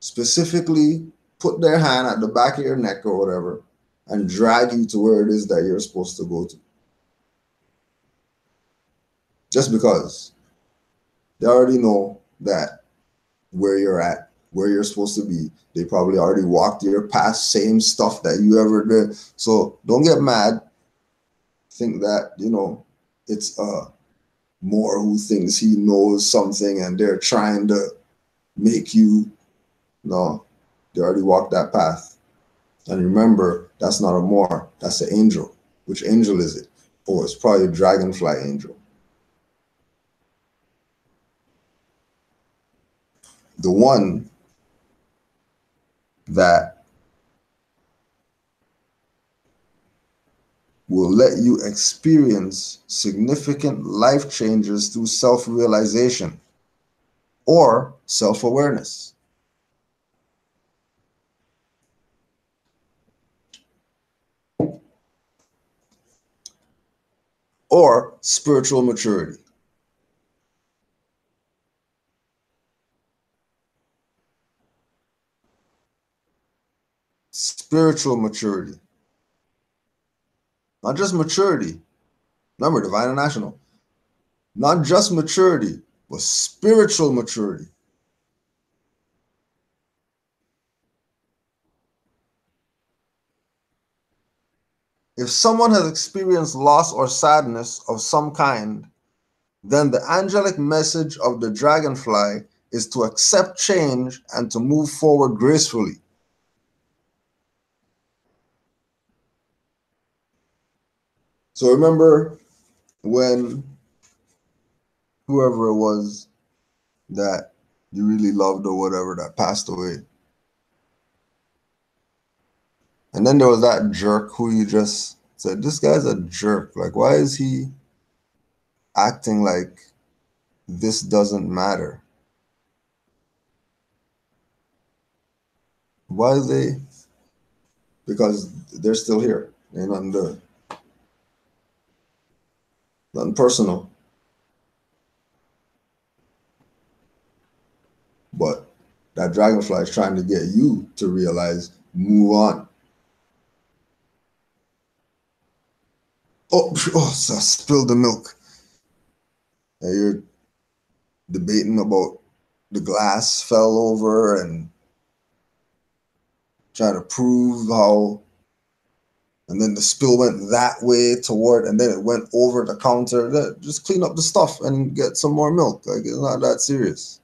specifically put their hand at the back of your neck or whatever and drag you to where it is that you're supposed to go to. just because they already know that where you're at, where you're supposed to be. They probably already walked your past same stuff that you ever did. So don't get mad. Think that, you know, it's Moor who thinks he knows something and they're trying to make you. No, they already walked that path. And remember, that's not a Moor, that's an angel. Which angel is it? Oh, it's probably a dragonfly angel. The one that will let you experience significant life changes through self-realization or self-awareness. Or spiritual maturity. Spiritual maturity. Not just maturity. Remember, divine and national. Not just maturity, but spiritual maturity. If someone has experienced loss or sadness of some kind, then the angelic message of the dragonfly is to accept change and to move forward gracefully. So remember when whoever it was that you really loved or whatever that passed away. And then there was that jerk who you just said, this guy's a jerk. Like, why is he acting like this doesn't matter? Why are they? Because they're still here. Ain't nothing doing. Nothing personal. But that dragonfly is trying to get you to realize, move on. Oh, so I spilled the milk. And you're debating about the glass fell over and trying to prove how, and then the spill went that way toward, and then it went over the counter. Just clean up the stuff and get some more milk. Like, it's not that serious.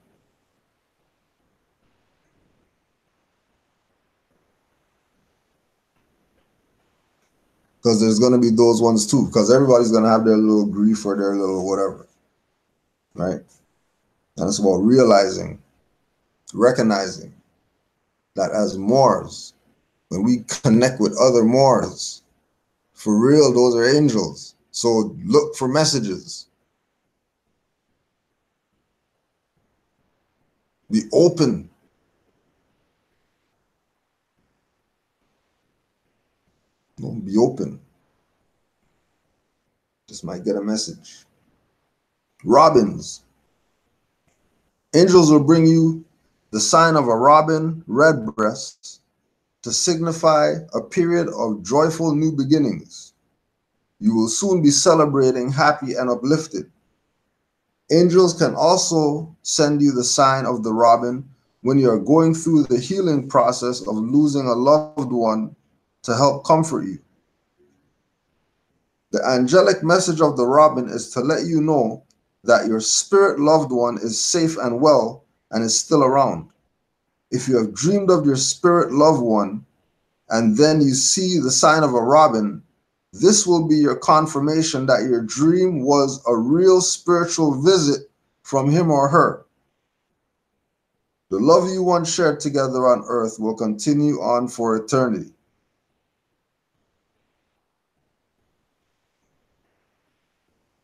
Because there's going to be those ones too, because everybody's going to have their little grief or their little whatever, right? And it's about realizing, recognizing that as Moors, when we connect with other Moors, for real, those are angels. So look for messages. Be open. Don't be open. Just might get a message. Robins. Angels will bring you the sign of a robin, redbreast, to signify a period of joyful new beginnings. You will soon be celebrating, happy and uplifted. Angels can also send you the sign of the robin when you are going through the healing process of losing a loved one to help comfort you. The angelic message of the robin is to let you know that your spirit loved one is safe and well and is still around. If you have dreamed of your spirit loved one and then you see the sign of a robin, this will be your confirmation that your dream was a real spiritual visit from him or her. The love you once shared together on earth will continue on for eternity.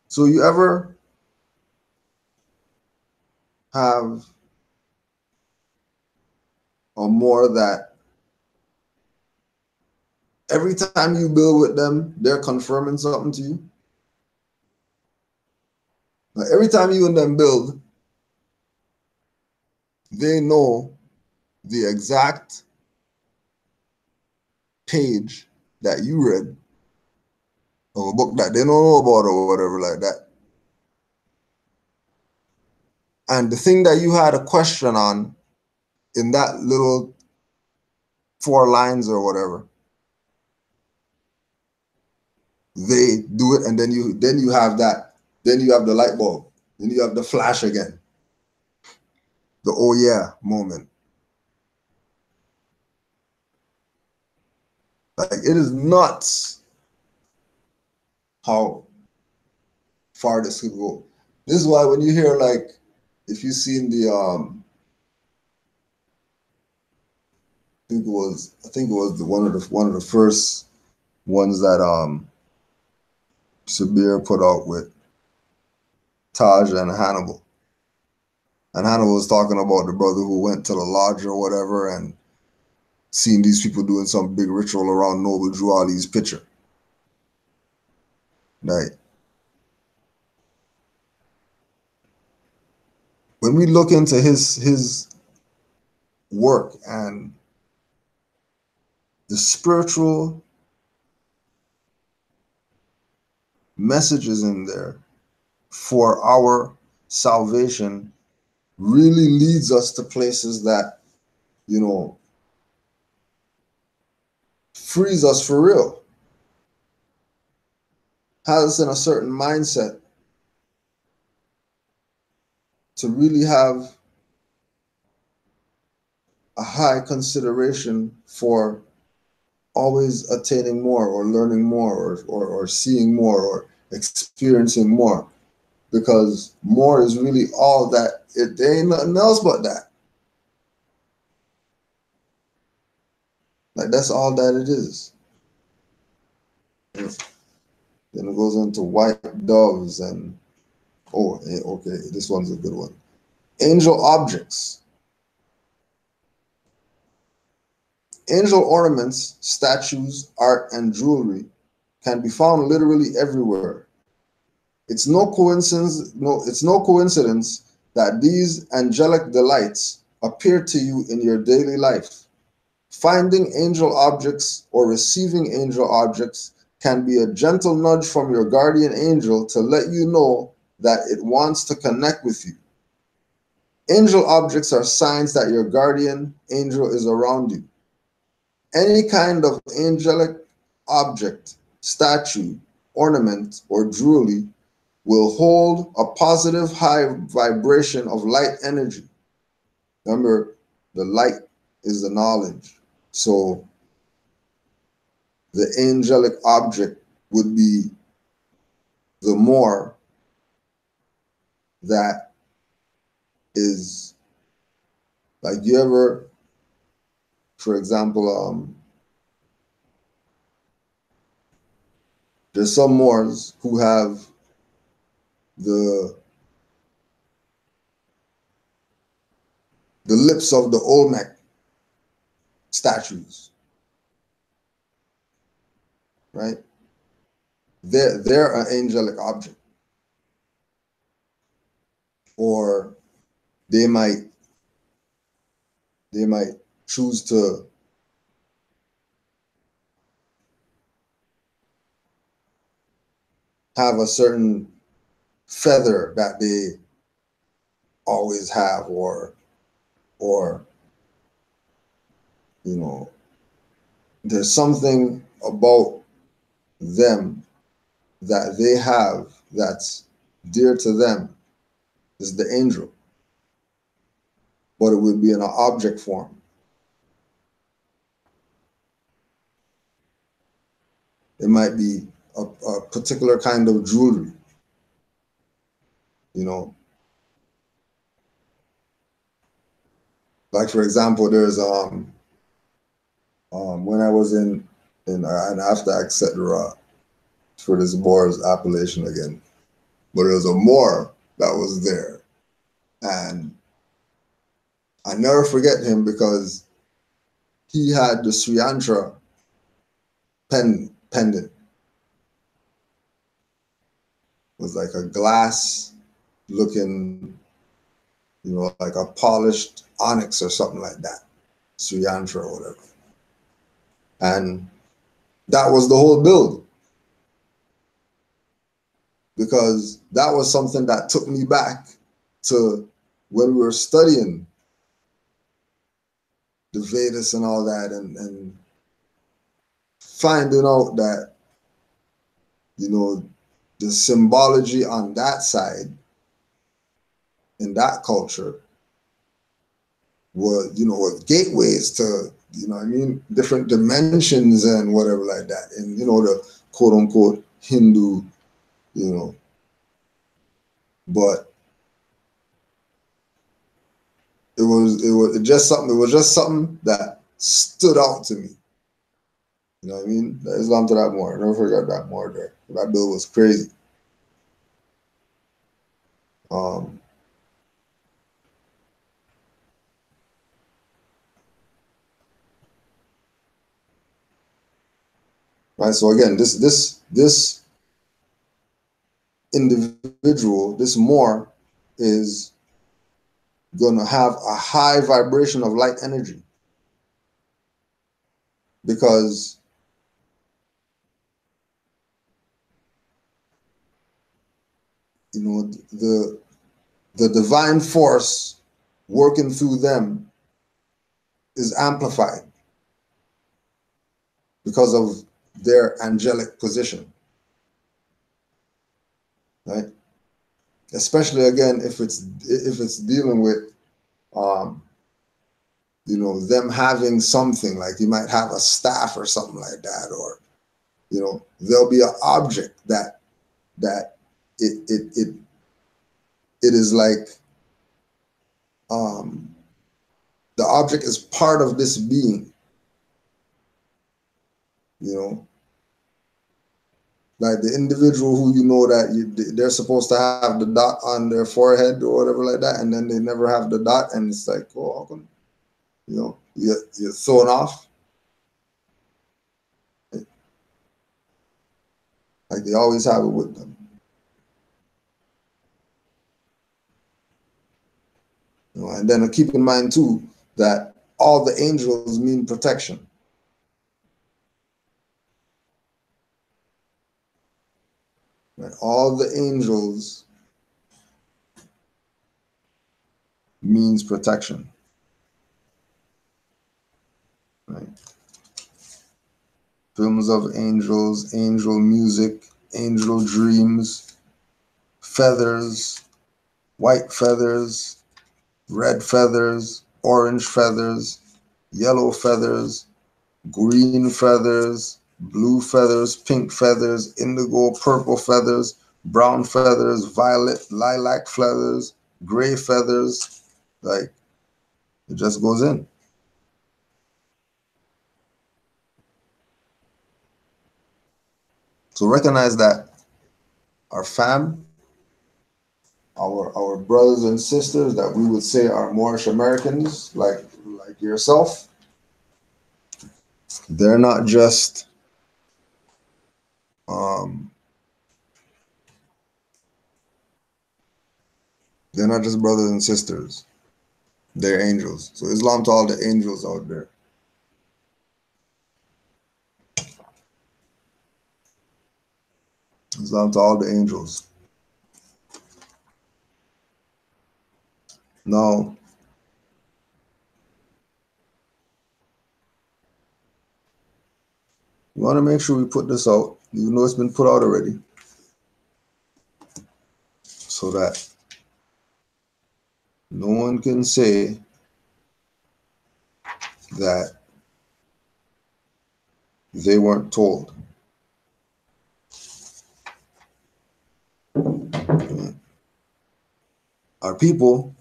So you ever have a Moor that every time you build with them, they're confirming something to you? Like every time you and them build, they know the exact page that you read of a book that they don't know about or whatever like that. And the thing that you had a question on in that little 4 lines or whatever, they do it, and then you have that, then you have the light bulb, then you have the flash again, the oh yeah moment. Like, it is nuts how far this could go. This is why when you hear, like, if you've seen the I think it was one of the first ones that Sabir put out with Taj and Hannibal. And Hannibal was talking about the brother who went to the lodge or whatever and seen these people doing some big ritual around Noble Drew Ali's picture. Like, when we look into his work and the spiritual messages in there for our salvation, really leads us to places that, you know, frees us for real, has us in a certain mindset to really have a high consideration for always attaining more or learning more or seeing more or experiencing more, because more is really all that. There ain't nothing else but that. Like, that's all that it is. Then it goes into white doves and, oh, okay, this one's a good one. Angel objects. Angel ornaments, statues, art, and jewelry can be found literally everywhere. It's no coincidence that these angelic delights appear to you in your daily life. Finding angel objects or receiving angel objects can be a gentle nudge from your guardian angel to let you know that it wants to connect with you. Angel objects are signs that your guardian angel is around you. Any kind of angelic object, statue, ornament, or jewelry will hold a positive high vibration of light energy. Remember, the light is the knowledge. So the angelic object would be the more that is, like, you ever, for example, there's some Moors who have the lips of the Olmec statues, right? They're an angelic object. Or they might choose to have a certain feather that they always have, or you know, there's something about them that they have that's dear to them, is the angel, but it would be in an object form. It might be a particular kind of jewelry, you know. Like, for example, there's when I was in and after I accept the rock for this Moor's appellation again, but there was a Moor that was there, and I never forget him because he had the Sri Yantra pendant. It was like a glass looking, you know, like a polished onyx or something like that, Sri Yantra or whatever. And that was the whole build, because that was something that took me back to when we were studying the Vedas and all that, and finding out that, you know, the symbology on that side, in that culture, was, you know, was gateways to, you know what I mean, different dimensions and whatever like that. And, you know, the quote unquote Hindu, you know, but it was just something that stood out to me. You know what I mean? Islam to that more. I never forgot that more there. That bill was crazy. Right. So again, this individual, this Moor, is gonna have a high vibration of light energy, because you know the divine force working through them is amplified because of their angelic position, right? Especially again if it's dealing with you know, them having something, like you might have a staff or something like that, or you know, there'll be an object that it is like the object is part of this being, you know, like the individual who, you know, that they're supposed to have the dot on their forehead or whatever like that, and then they never have the dot, and it's like, oh, how come, you know, you're thrown off. Like they always have it with them. You know, and then keep in mind too that all the angels mean protection. Right? All the angels means protection. Right? Films of angels, angel music, angel dreams, feathers, white feathers, red feathers, orange feathers, yellow feathers, green feathers, blue feathers, pink feathers, indigo, purple feathers, brown feathers, violet, lilac feathers, gray feathers. Like, it just goes in. So recognize that our fam, our brothers and sisters that we would say are Moorish Americans, like yourself, they're not just brothers and sisters. They're angels. So Islam to all the angels out there. Islam to all the angels. Now, we want to make sure we put this out, even though it's been put out already, so that no one can say that they weren't told. Our people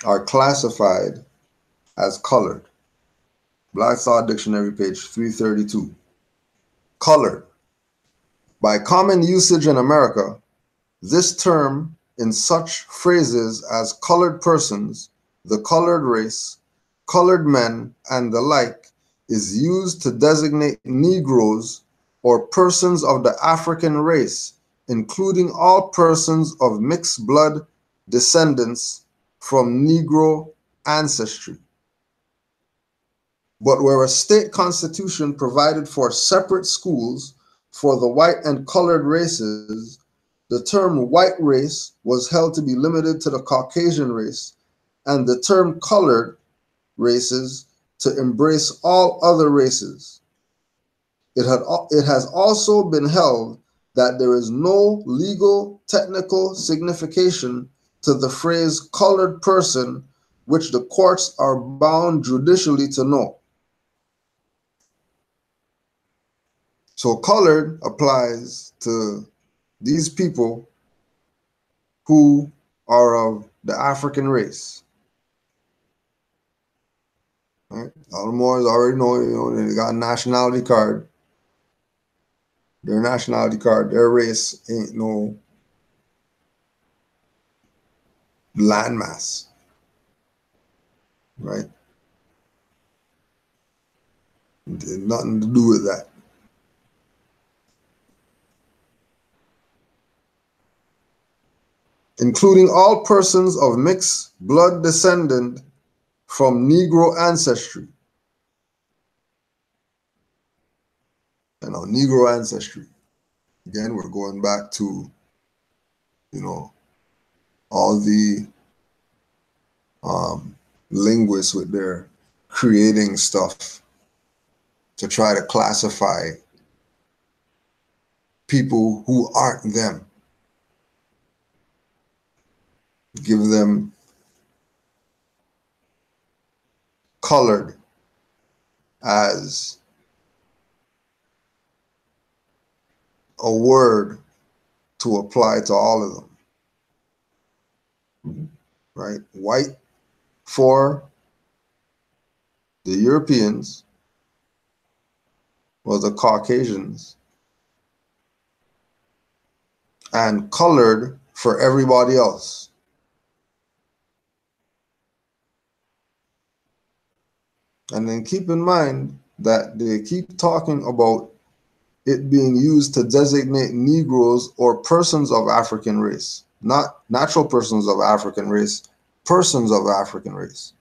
are classified as colored. Black Thought Dictionary, page 332. Colored. By common usage in America, this term in such phrases as colored persons, the colored race, colored men, and the like is used to designate Negroes or persons of the African race, including all persons of mixed blood descendants from Negro ancestry. But where a state constitution provided for separate schools for the white and colored races, the term white race was held to be limited to the Caucasian race, and the term colored races to embrace all other races. It has also been held that there is no legal technical signification to the phrase colored person, which the courts are bound judicially to know. So colored applies to these people who are of the African race. Right? All the Moors already know, they got a nationality card. Their nationality card, their race ain't no landmass, right? It had nothing to do with that. Including all persons of mixed blood descendant from Negro ancestry. Negro ancestry. Again, we're going back to, all the linguists with their creating stuff to try to classify people who aren't them. Give them colored as a word to apply to all of them, right? White for the Europeans or the Caucasians, and colored for everybody else. And then keep in mind that they keep talking about it being used to designate Negroes or persons of African race, not natural persons of African race, persons of African race.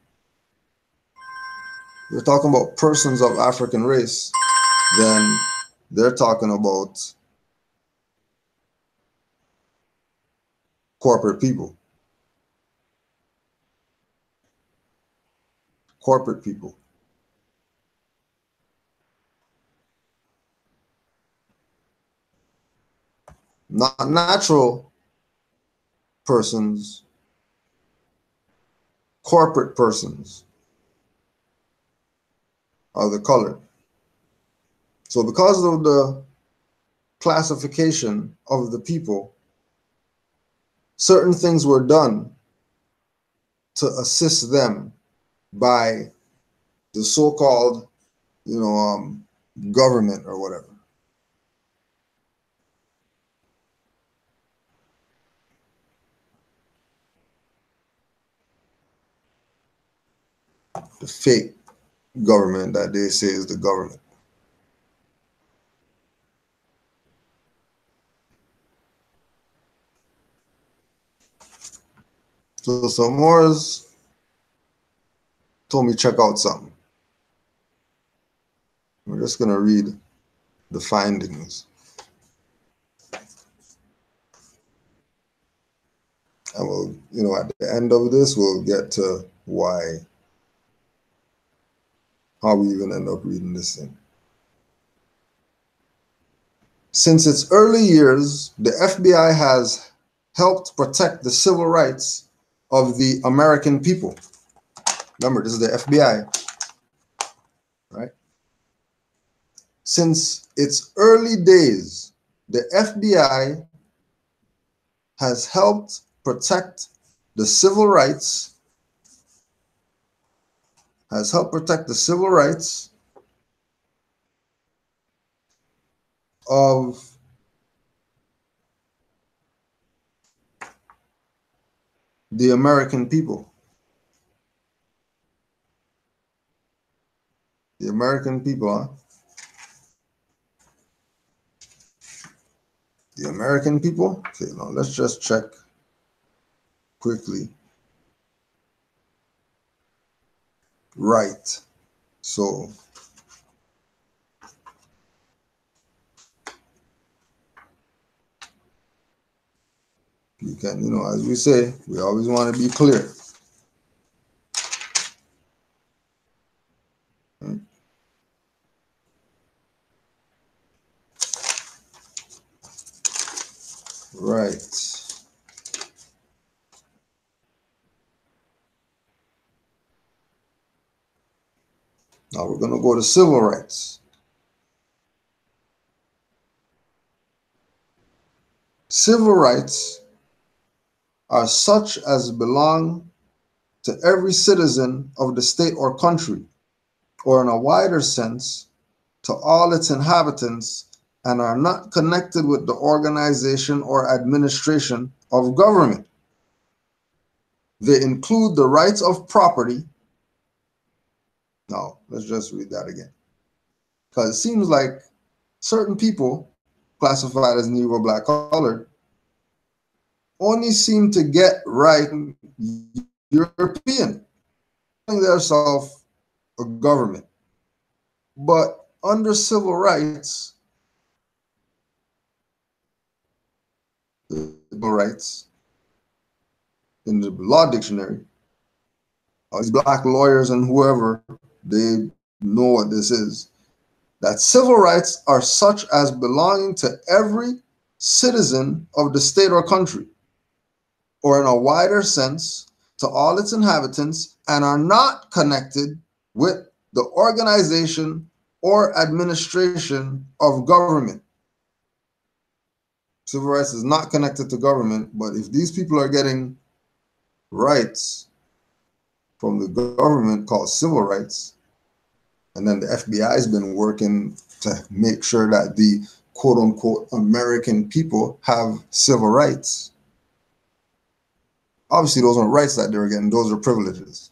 We're talking about persons of African race, then they're talking about corporate people. Corporate people. Not natural persons, corporate persons are the colored. So because of the classification of the people, certain things were done to assist them by the so-called, government or whatever. The fake government that they say is the government. So some Moors told me check out something. We're just gonna read the findings. And we'll, at the end of this, we'll get to how we even end up reading this thing. Since its early years, the FBI has helped protect the civil rights of the American people. Remember, this is the FBI, right? Since its early days, the FBI has helped protect the civil rights, of the American people. The American people, huh? The American people? Okay, now let's just check quickly. Right. So You can, as we say, we always want to be clear. Right. Now we're going to go to civil rights. Civil rights are such as belong to every citizen of the state or country, or in a wider sense, to all its inhabitants, and are not connected with the organization or administration of government. They include the rights of property. Now, let's just read that again. Because it seems like certain people classified as Negro, Black, Colored only seem to get right European, themselves a government. But under civil rights, in the law dictionary, these black lawyers and whoever, they know what this is, that civil rights are such as belonging to every citizen of the state or country, or in a wider sense, to all its inhabitants, and are not connected with the organization or administration of government. Civil rights is not connected to government, but if these people are getting rights from the government called civil rights, and then the FBI has been working to make sure that the quote-unquote American people have civil rights. Obviously, those aren't rights that they're getting, those are privileges.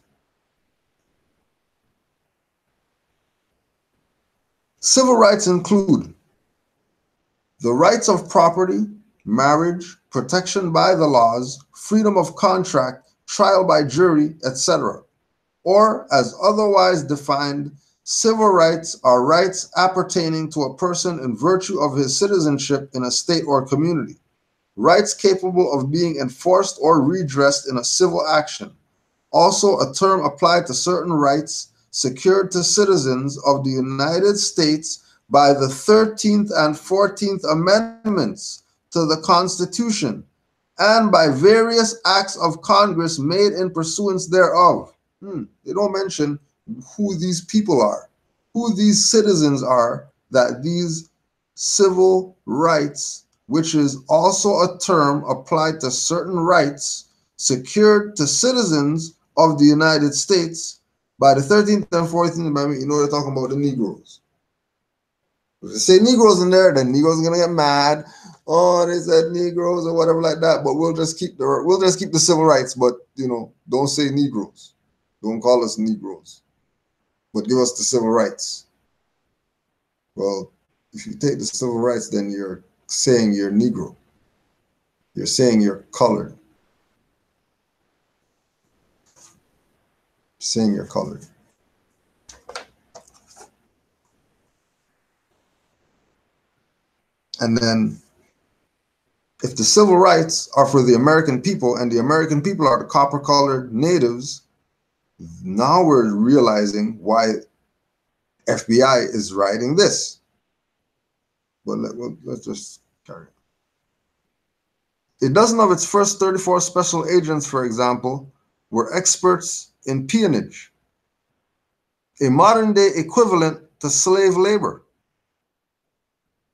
Civil rights include the rights of property, marriage, protection by the laws, freedom of contract, trial by jury, etc. Or, as otherwise defined, civil rights are rights appertaining to a person in virtue of his citizenship in a state or community. Rights capable of being enforced or redressed in a civil action. Also a term applied to certain rights secured to citizens of the United States by the 13th and 14th Amendments to the Constitution, and by various acts of Congress made in pursuance thereof. They don't mention who these people are, who these citizens are, that these civil rights, which is also a term applied to certain rights secured to citizens of the United States by the 13th and 14th Amendment. You know they're talking about the Negroes. If they say Negroes in there, then Negroes are gonna get mad. Oh, they said Negroes or whatever like that. But we'll just keep the civil rights. But don't say Negroes. Don't call us Negroes. But give us the civil rights. Well, if you take the civil rights, then you're saying you're Negro. You're saying you're colored. You're saying you're colored. And then if the civil rights are for the American people and the American people are the copper-colored natives, now we're realizing why FBI is writing this. But let's just carry it. A dozen of its first 34 special agents, for example, were experts in peonage, a modern-day equivalent to slave labor.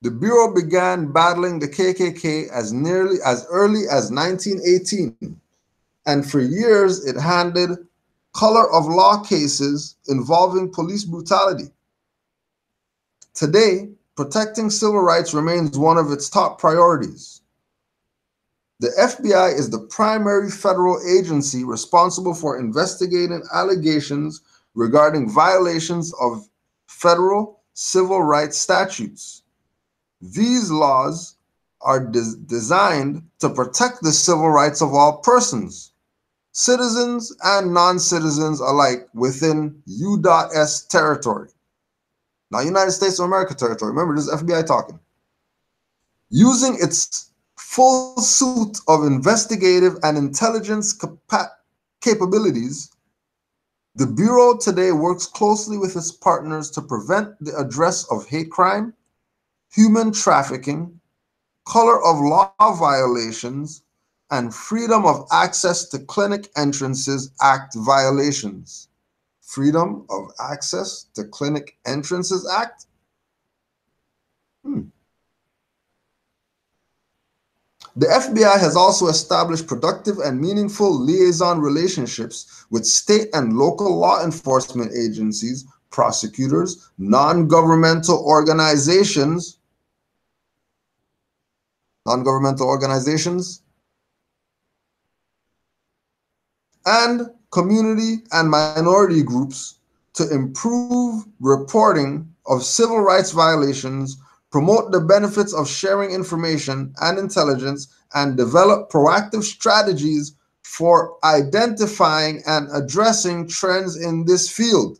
The Bureau began battling the KKK as early as 1918, and for years it handled color of law cases involving police brutality. Today, protecting civil rights remains one of its top priorities. The FBI is the primary federal agency responsible for investigating allegations regarding violations of federal civil rights statutes. These laws are designed to protect the civil rights of all persons, citizens and non-citizens alike, within U.S. territory. Now, United States of America territory. Remember, this is FBI talking. Using its full suite of investigative and intelligence capabilities, the Bureau today works closely with its partners to prevent the address of hate crime, human trafficking, color of law violations, and Freedom of Access to Clinic Entrances Act violations. Freedom of Access to Clinic Entrances Act? The FBI has also established productive and meaningful liaison relationships with state and local law enforcement agencies, prosecutors, non-governmental organizations, and community and minority groups to improve reporting of civil rights violations, promote the benefits of sharing information and intelligence, and develop proactive strategies for identifying and addressing trends in this field.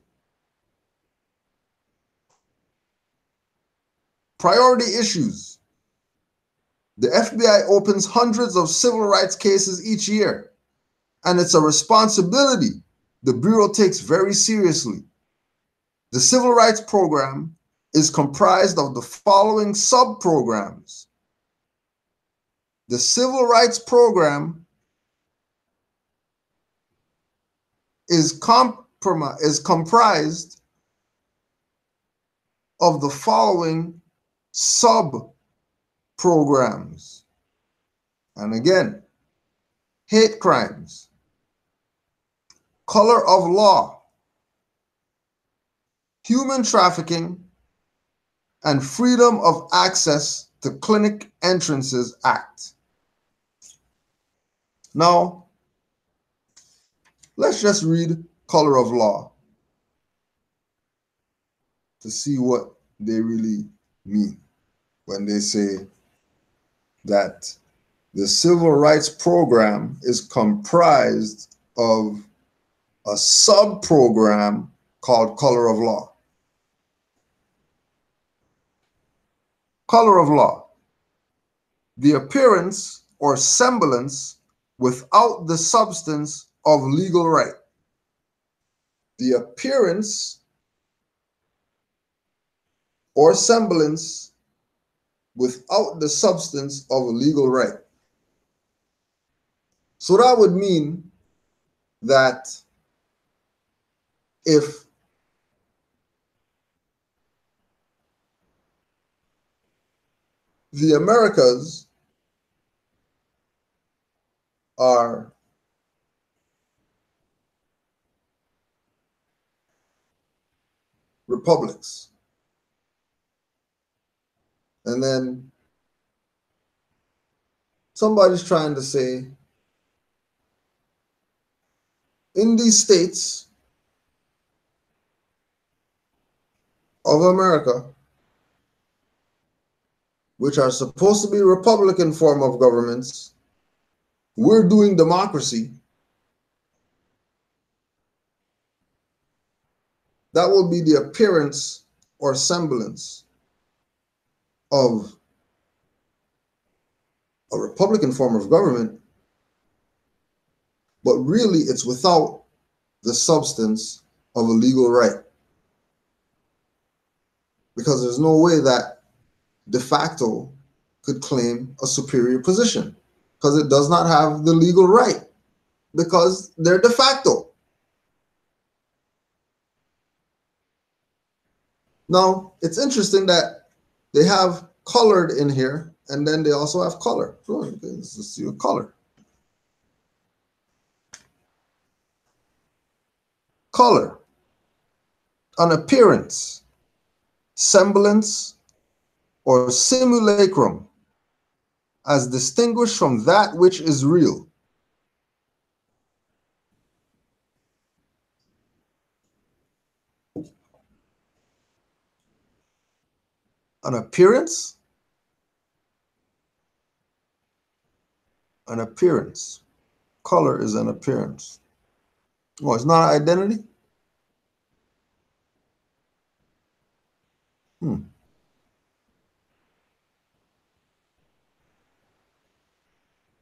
Priority issues. The FBI opens hundreds of civil rights cases each year, and it's a responsibility the Bureau takes very seriously. The Civil Rights Program is comprised of the following sub-programs. The Civil Rights Program is comprised of the following sub-programs. And again, hate crimes, color of law, human trafficking, and Freedom of Access to Clinic Entrances Act. Now, let's just read color of law to see what they really mean when they say that the Civil Rights Program is comprised of a sub-program called color of law. Color of law: the appearance or semblance without the substance of legal right. The appearance or semblance without the substance of a legal right. So that would mean that if the Americas are republics, and then somebody's trying to say, in these states of America, which are supposed to be Republican form of governments, we're doing democracy. That will be the appearance or semblance of a Republican form of government, but really it's without the substance of a legal right. Because there's no way that de facto could claim a superior position, because it does not have the legal right, because they're de facto. Now, it's interesting that they have colored in here, and then they also have color. So let's see a color. Color: an appearance, semblance, or simulacrum, as distinguished from that which is real. An appearance, an appearance. Color is an appearance. Oh, it's not an identity?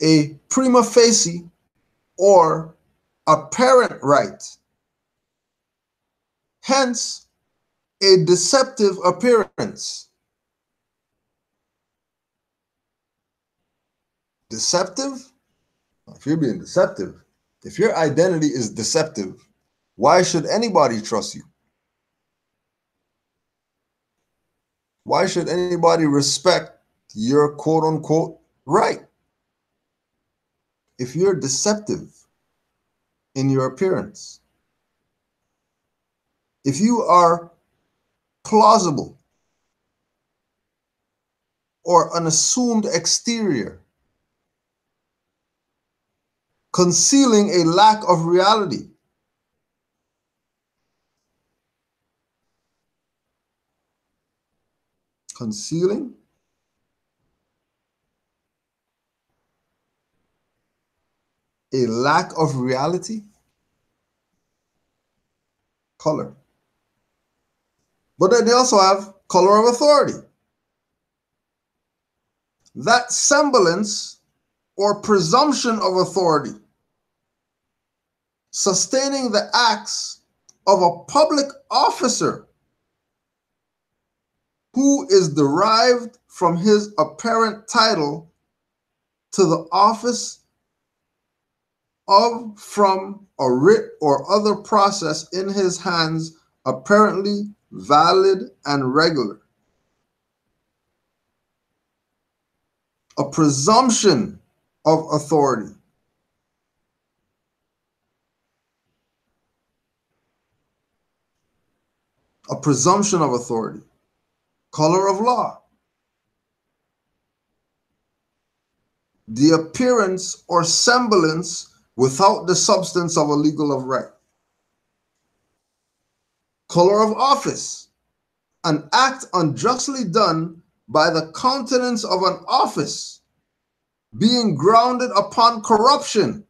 a prima facie or apparent right, hence a deceptive appearance. Deceptive? If you're being deceptive, if your identity is deceptive, why should anybody trust you? Why should anybody respect your quote unquote right? If you're deceptive in your appearance, if you are plausible or an assumed exterior, concealing a lack of reality, concealing a lack of reality, color. But then they also have color of authority. That semblance or presumption of authority, sustaining the acts of a public officer who is derived from his apparent title to the office of, from a writ or other process in his hands, apparently valid and regular. A presumption of authority. A presumption of authority. Color of law. The appearance or semblance without the substance of a legal of right. Color of office. An act unjustly done by the countenance of an office, being grounded upon corruption.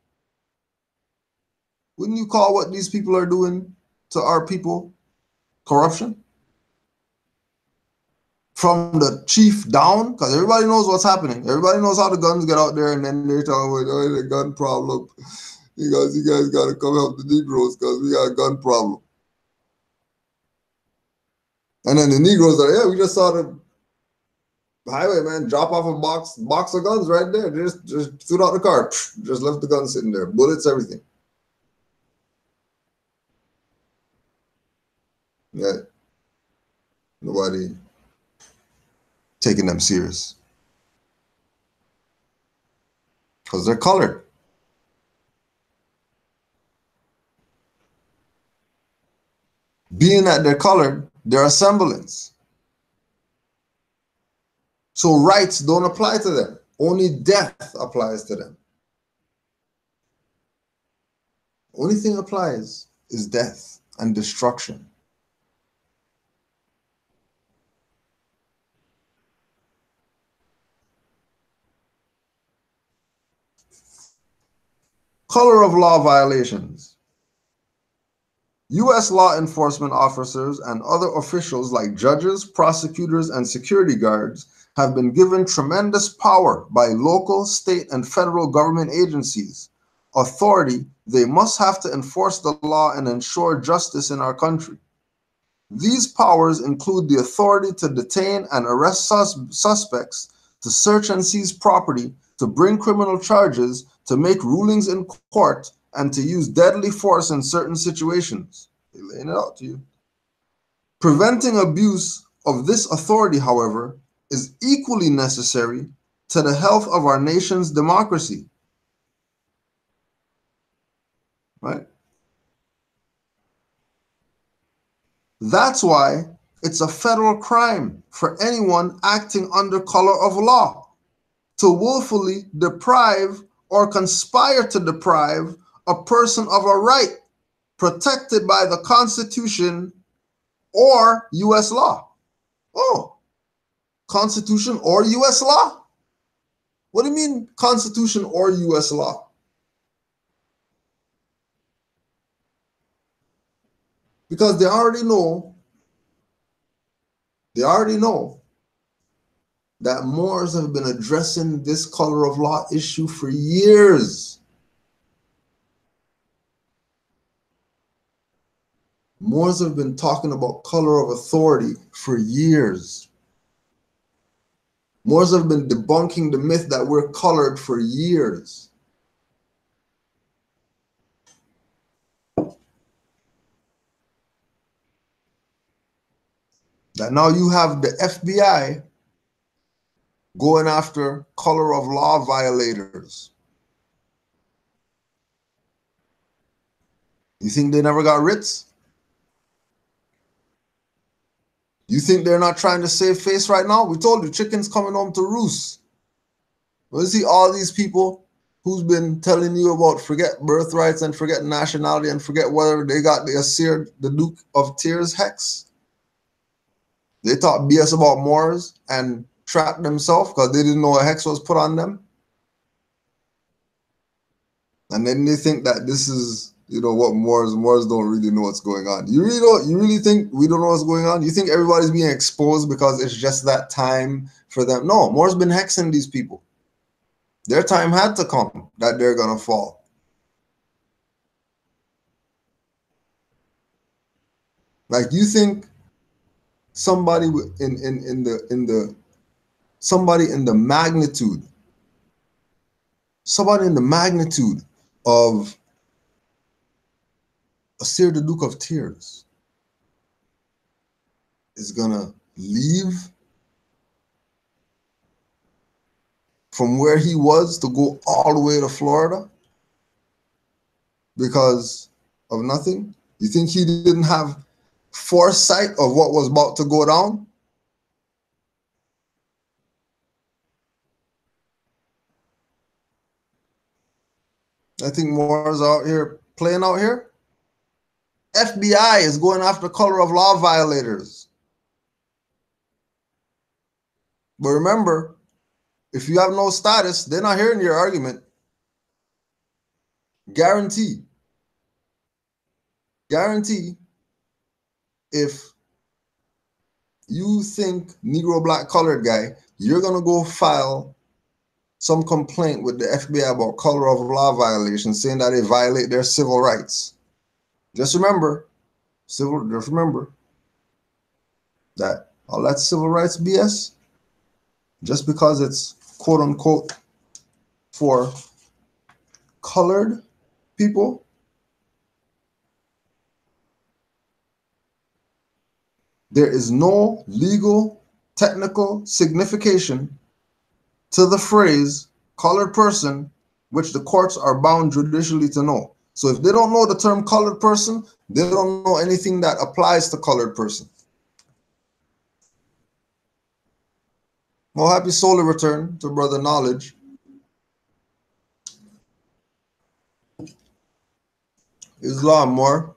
Wouldn't you call what these people are doing to our people corruption? From the chief down, because everybody knows what's happening. Everybody knows how the guns get out there, and then they're talking about, oh, the gun problem. You guys got to come help the Negroes because we got a gun problem. And then the Negroes are, yeah, we just saw the highway, man, drop off a box of guns right there. Just threw it out the car. Just left the gun sitting there. Bullets, everything. Yeah. Nobody taking them serious. Because they're colored. Being that they're colored, they're a semblance. So rights don't apply to them. Only death applies to them. Only thing applies is death and destruction. Color of law violations. U.S. law enforcement officers and other officials like judges, prosecutors, and security guards have been given tremendous power by local, state, and federal government agencies. Authority, they must have to enforce the law and ensure justice in our country. These powers include the authority to detain and arrest suspects, to search and seize property, to bring criminal charges, to make rulings in court, and to use deadly force in certain situations. They're laying it out to you. Preventing abuse of this authority, however, is equally necessary to the health of our nation's democracy. Right? That's why it's a federal crime for anyone acting under color of law to willfully deprive or conspire to deprive a person of a right protected by the Constitution or U.S. law. Oh, Constitution or U.S. law? What do you mean Constitution or U.S. law? Because they already know that Moors have been addressing this color of law issue for years. Moors have been talking about color of authority for years. Moors have been debunking the myth that we're colored for years. That now you have the FBI going after color of law violators. You think they never got writs? You think they're not trying to save face right now? We told you, chickens coming home to roost. Well, you see all these people who's been telling you about forget birthrights and forget nationality and forget whether they got the Asir, the Duke of Tears hex. They talk BS about Moors and trapped themselves because they didn't know a hex was put on them. And then they think that this is, you know, what Moors don't really know what's going on. You really think we don't know what's going on? You think everybody's being exposed because it's just that time for them? No, Moors been hexing these people. Their time had to come that they're gonna fall. Like, you think somebody in the magnitude of Asir the Duke of Tears is gonna leave from where he was to go all the way to Florida because of nothing? You think he didn't have foresight of what was about to go down? I think Moors out here playing out here. FBI is going after color of law violators. But remember, if you have no status, they're not hearing your argument. Guarantee, if you think Negro black colored guy, you're going to go file some complaint with the FBI about color of law violations, saying that they violate their civil rights. Just remember that all that civil rights BS, just because it's quote unquote for colored people, there is no legal, technical signification to the phrase colored person, which the courts are bound judicially to know. So if they don't know the term colored person, they don't know anything that applies to colored person. Well, happy solar return to Brother Knowledge. Islam more.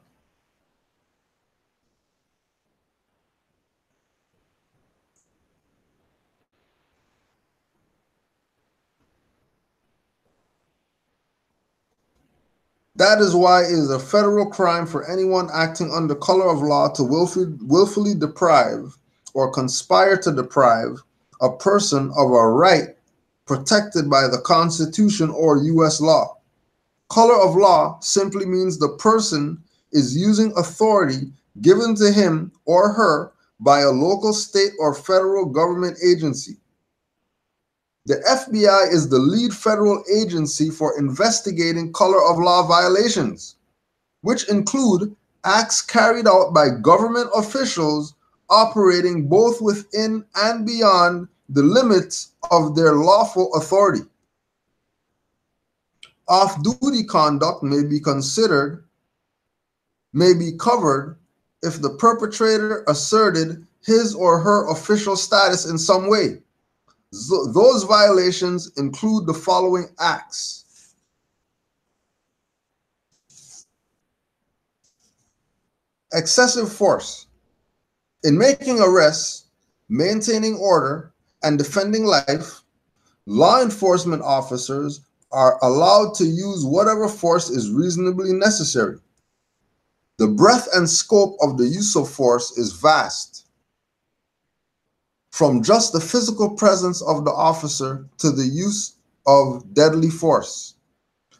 That is why it is a federal crime for anyone acting under color of law to willfully deprive or conspire to deprive a person of a right protected by the Constitution or U.S. law. Color of law simply means the person is using authority given to him or her by a local, state, or federal government agency. The FBI is the lead federal agency for investigating color of law violations, which include acts carried out by government officials operating both within and beyond the limits of their lawful authority. Off-duty conduct may be covered if the perpetrator asserted his or her official status in some way. Those violations include the following acts: excessive force. In making arrests, maintaining order, and defending life, law enforcement officers are allowed to use whatever force is reasonably necessary. The breadth and scope of the use of force is vast. from just the physical presence of the officer to the use of deadly force.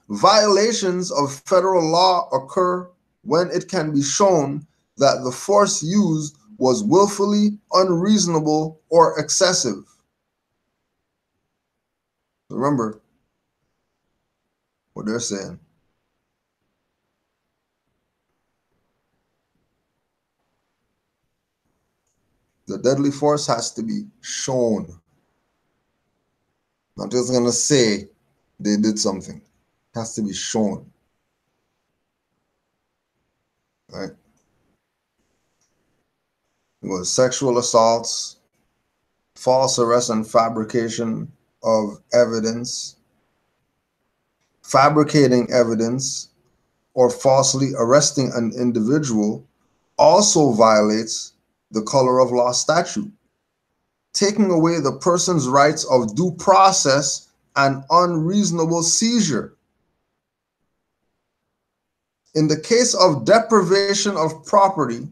Violations of federal law occur when it can be shown that the force used was willfully unreasonable or excessive. Remember what they're saying. The deadly force has to be shown. Not just gonna say they did something. It has to be shown. Right? It was sexual assaults, false arrest and fabrication of evidence, fabricating evidence, or falsely arresting an individual also violates the color of law statute, taking away the person's rights of due process and unreasonable seizure. In the case of deprivation of property,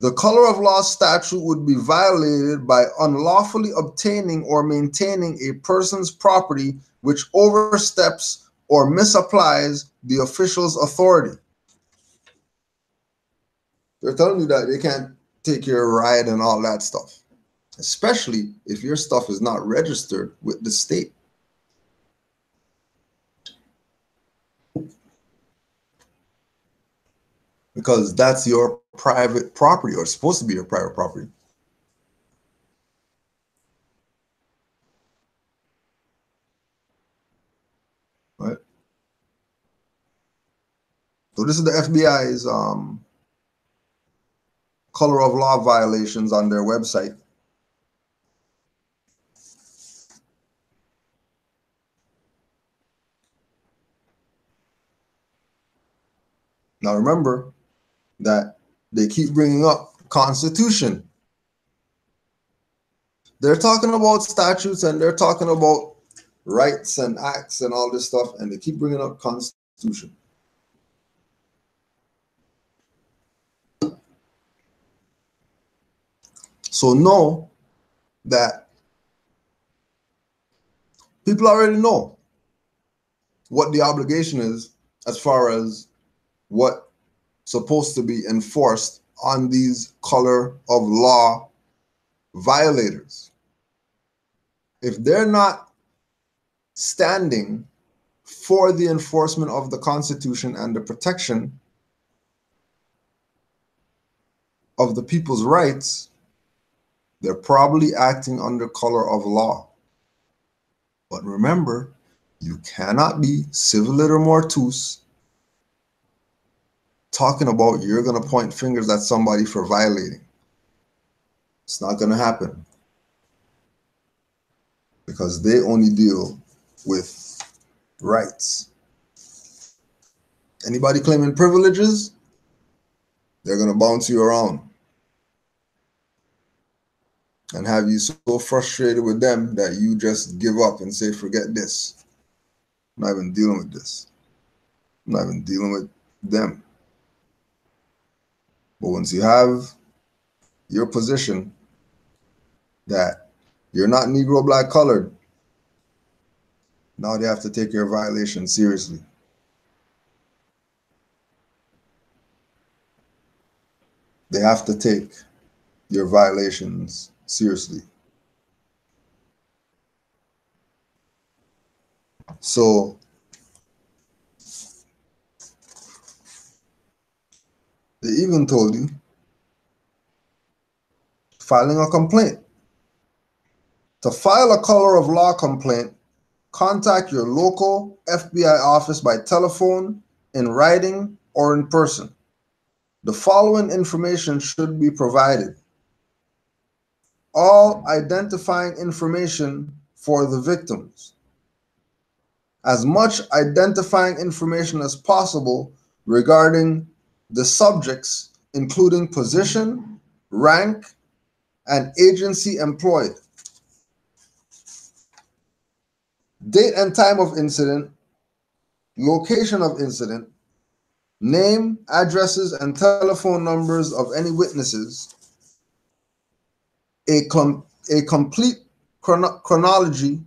the color of law statute would be violated by unlawfully obtaining or maintaining a person's property which oversteps or misapplies the official's authority. They're telling you that they can't take your ride and all that stuff, especially if your stuff is not registered with the state. Because that's your private property, or supposed to be your private property. Right? So this is the FBI's color of law violations on their website. Now remember that they keep bringing up Constitution. They're talking about statutes and they're talking about rights and acts and all this stuff, and they keep bringing up Constitution. So know that people already know what the obligation is as far as what's supposed to be enforced on these color of law violators. If they're not standing for the enforcement of the Constitution and the protection of the people's rights, they're probably acting under color of law. But remember, you cannot be civiliter mortuus talking about you're going to point fingers at somebody for violating. It's not going to happen. Because they only deal with rights. Anybody claiming privileges, they're going to bounce you around and have you so frustrated with them that you just give up and say, forget this. I'm not even dealing with this. I'm not even dealing with them. But once you have your position that you're not Negro, black, colored, now they have to take your violation seriously. They have to take your violations seriously. So they even told you filing a complaint. To file a color of law complaint, contact your local FBI office by telephone, in writing, or in person. The following information should be provided: all identifying information for the victims, as much identifying information as possible regarding the subjects, including position, rank, and agency employed, date and time of incident, location of incident, name, addresses, and telephone numbers of any witnesses, a a complete chronology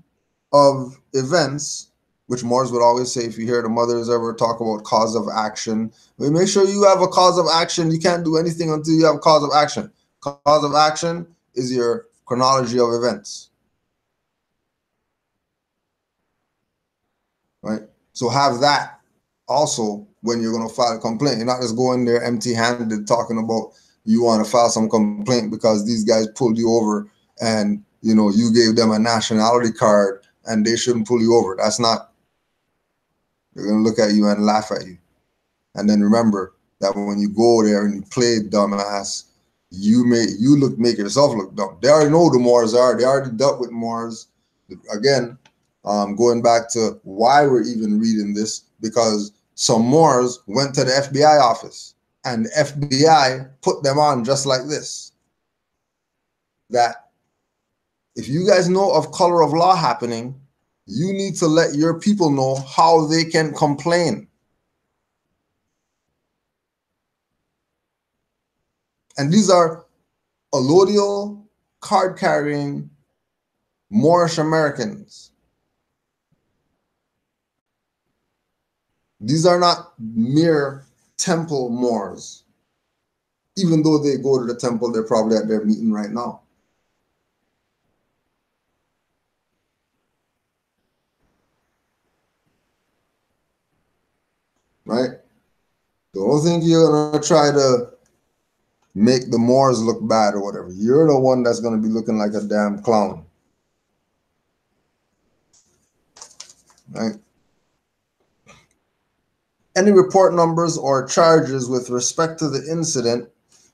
of events, which Moors would always say, if you hear the mothers ever talk about cause of action, make sure you have a cause of action. You can't do anything until you have a cause of action. Cause of action is your chronology of events. Right? So have that also when you're going to file a complaint. You're not just going there empty-handed talking about you want to file some complaint because these guys pulled you over and you gave them a nationality card and they shouldn't pull you over. That's not. They're going to look at you and laugh at you. And then remember that when you go there and you play dumbass, you make yourself look dumb. They already know the Moors are. They already dealt with Moors. Again, going back to why we're even reading this, because some Moors went to the FBI office and the FBI put them on just like this. That if you guys know of color of law happening, you need to let your people know how they can complain. And these are allodial, card-carrying Moorish Americans. These are not mere temple Moors. Even though they go to the temple, they're probably at their meeting right now. Right? Don't think you're going to try to make the Moors look bad or whatever. You're the one that's going to be looking like a damn clown. Right? Any report numbers or charges with respect to the incident,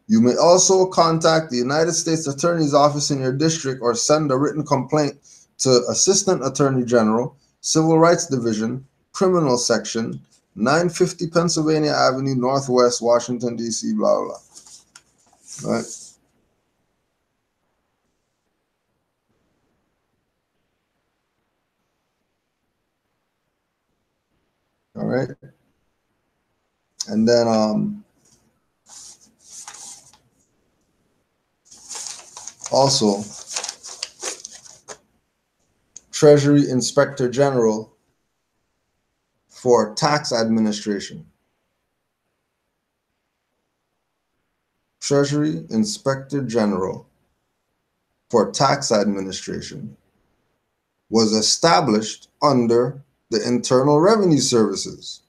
you may also contact the United States Attorney's Office in your district or send a written complaint to Assistant Attorney General, Civil Rights Division, Criminal Section, 950 Pennsylvania Avenue, Northwest, Washington, D.C., blah, blah, blah. Right? All right. And then also, Treasury Inspector General for Tax Administration. Treasury Inspector General for Tax Administration was established under the Internal Revenue Services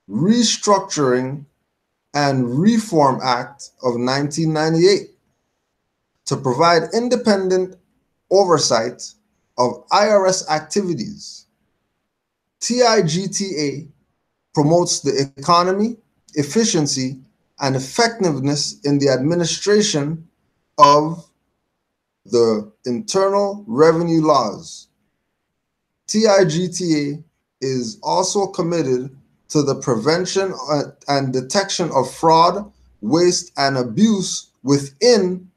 Restructuring and Reform Act of 1998 to provide independent oversight of IRS activities. TIGTA promotes the economy, efficiency, and effectiveness in the administration of the internal revenue laws. TIGTA is also committed to the prevention and detection of fraud, waste, and abuse within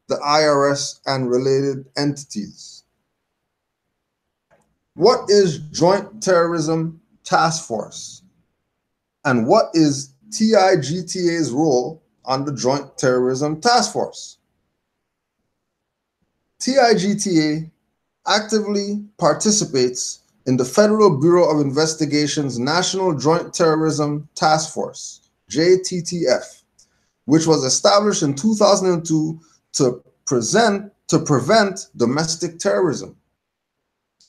the IRS and related entities. What is Joint Terrorism Task Force? And what is TIGTA's role on the Joint Terrorism Task Force? TIGTA actively participates in the Federal Bureau of Investigation's National Joint Terrorism Task Force, JTTF, which was established in 2002 to prevent domestic terrorism.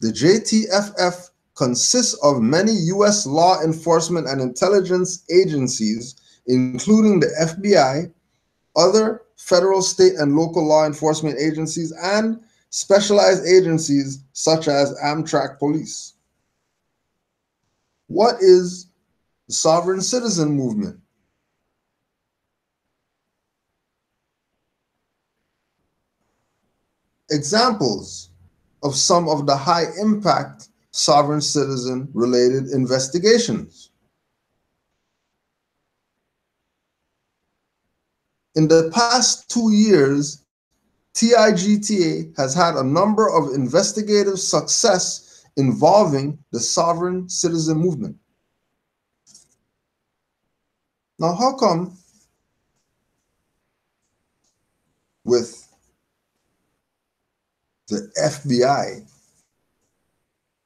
The JTFF consists of many U.S. law enforcement and intelligence agencies, including the FBI, other federal, state, and local law enforcement agencies, and specialized agencies such as Amtrak Police. What is the sovereign citizen movement? Examples of some of the high impact sovereign citizen related investigations. In the past 2 years, TIGTA has had a number of investigative success involving the sovereign citizen movement. Now, how come with the FBI,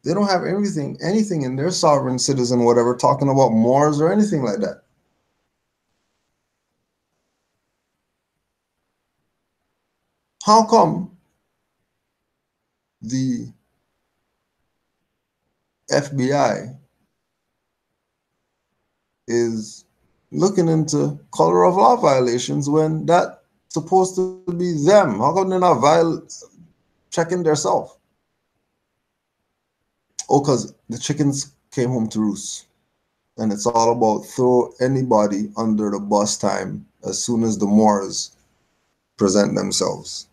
they don't have anything in their sovereign citizen, whatever, talking about Moors or anything like that. How come the FBI is looking into color of law violations when that's supposed to be them? How come they're not checking themselves? Oh, because the chickens came home to roost. And it's all about throw anybody under the bus time as soon as the Moors present themselves.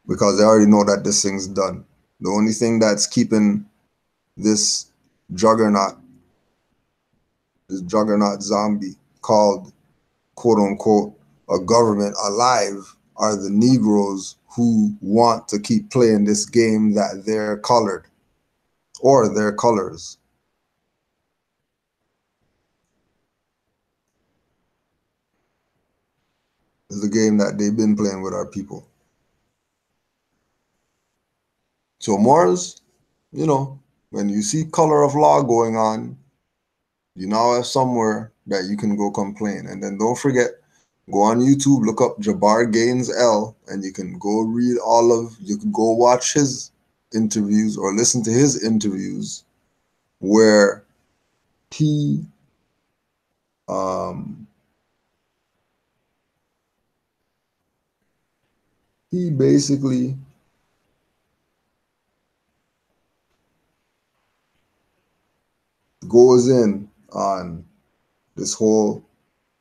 Because they already know that this thing's done. The only thing that's keeping this juggernaut zombie called, quote unquote, a government alive are the Negroes who want to keep playing this game that they're colored or their colors. It's the game that they've been playing with our people. So Moors, you know, when you see color of law going on, you now have somewhere that you can go complain. And then don't forget, go on YouTube, look up Jabbar Gaines L, and you can go read you can go watch his interviews or listen to his interviews where he basically goes in on this whole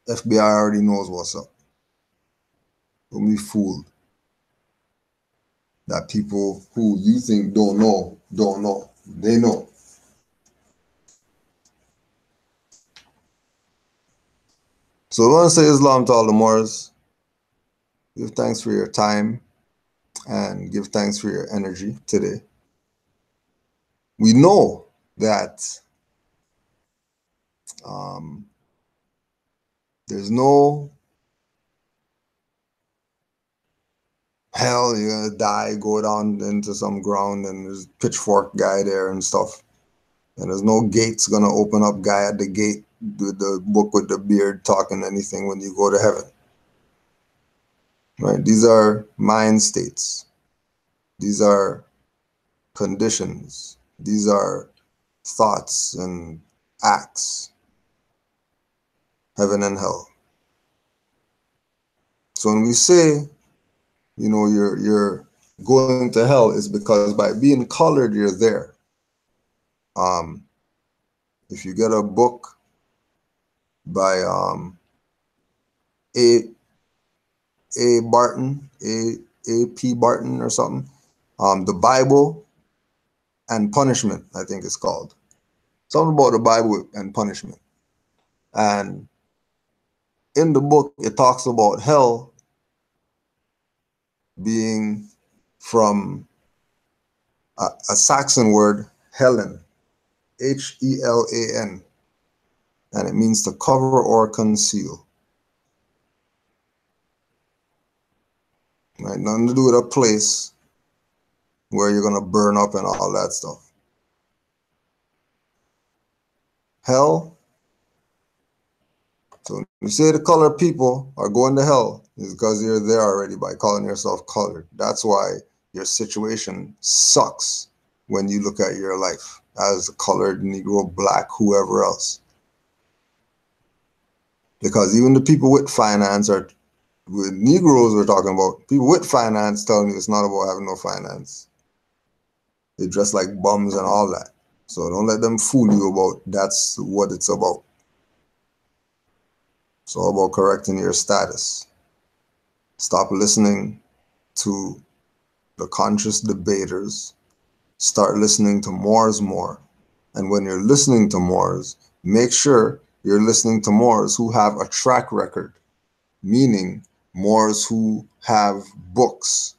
FBI already knows what's up. Don't be fooled that people who you think don't know. They know. So I want to say Islam to all the Moors. Give thanks for your time and give thanks for your energy today. We know that there's no hell, you're gonna die, go down into some ground, and there's a pitchfork guy there and stuff. And there's no gates gonna open up, guy at the gate with the book with the beard talking anything when you go to heaven. Right? These are mind states. These are conditions. These are thoughts and acts. Heaven and hell. So when we say, you know, you're going to hell, is because by being colored, you're there. If you get a book by A. P. Barton or something, The Bible and Punishment, I think it's called. Something about the Bible and punishment. And in the book, it talks about hell being from a Saxon word, Helen, Helan, and it means to cover or conceal. Right? Nothing to do with a place where you're going to burn up and all that stuff. Hell. So when you say the colored people are going to hell, is because you're there already by calling yourself colored. That's why your situation sucks when you look at your life as a colored, Negro, black, whoever else. Because even the people with finance with Negroes we're talking about, people with finance telling you it's not about having no finance. They dress like bums and all that. So don't let them fool you about that's what it's about. It's all about correcting your status. Stop listening to the conscious debaters. Start listening to Moors more. And when you're listening to Moors, make sure you're listening to Moors who have a track record, meaning Moors who have books,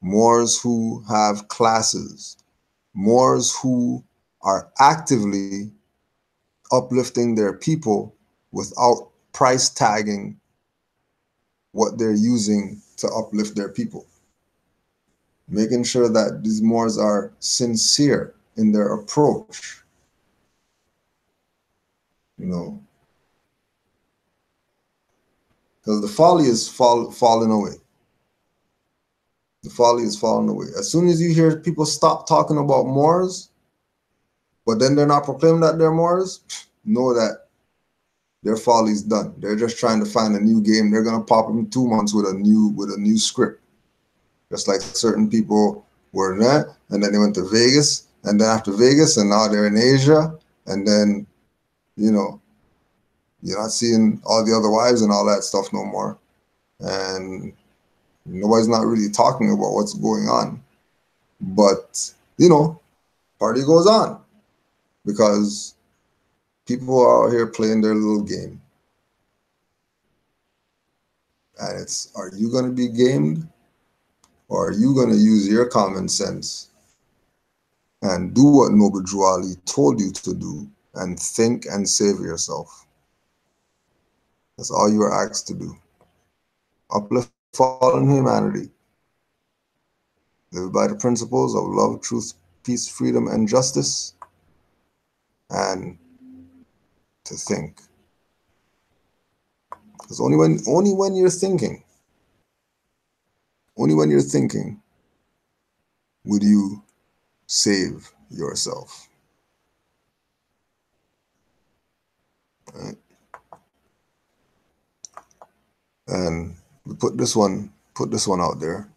Moors who have classes, Moors who are actively uplifting their people without price tagging what they're using to uplift their people. Making sure that these Moors are sincere in their approach. You know, because the folly is falling away. The folly is falling away. As soon as you hear people stop talking about Moors, but then they're not proclaiming that they're Moors, know that their folly's done. They're just trying to find a new game. They're gonna pop in 2 months with a new script. Just like certain people were there, and then they went to Vegas, and then after Vegas, and now they're in Asia, and then, you know, you're not seeing all the other wives and all that stuff no more. And nobody's not really talking about what's going on. But, you know, party goes on because people are out here playing their little game. And it's, are you going to be gamed, or are you going to use your common sense and do what Noble Drew Ali told you to do and think and save yourself? That's all you are asked to do. Uplift fallen humanity. Live by the principles of love, truth, peace, freedom, and justice, and to think. Because only when you're thinking, would you save yourself. Right? And we put this one out there.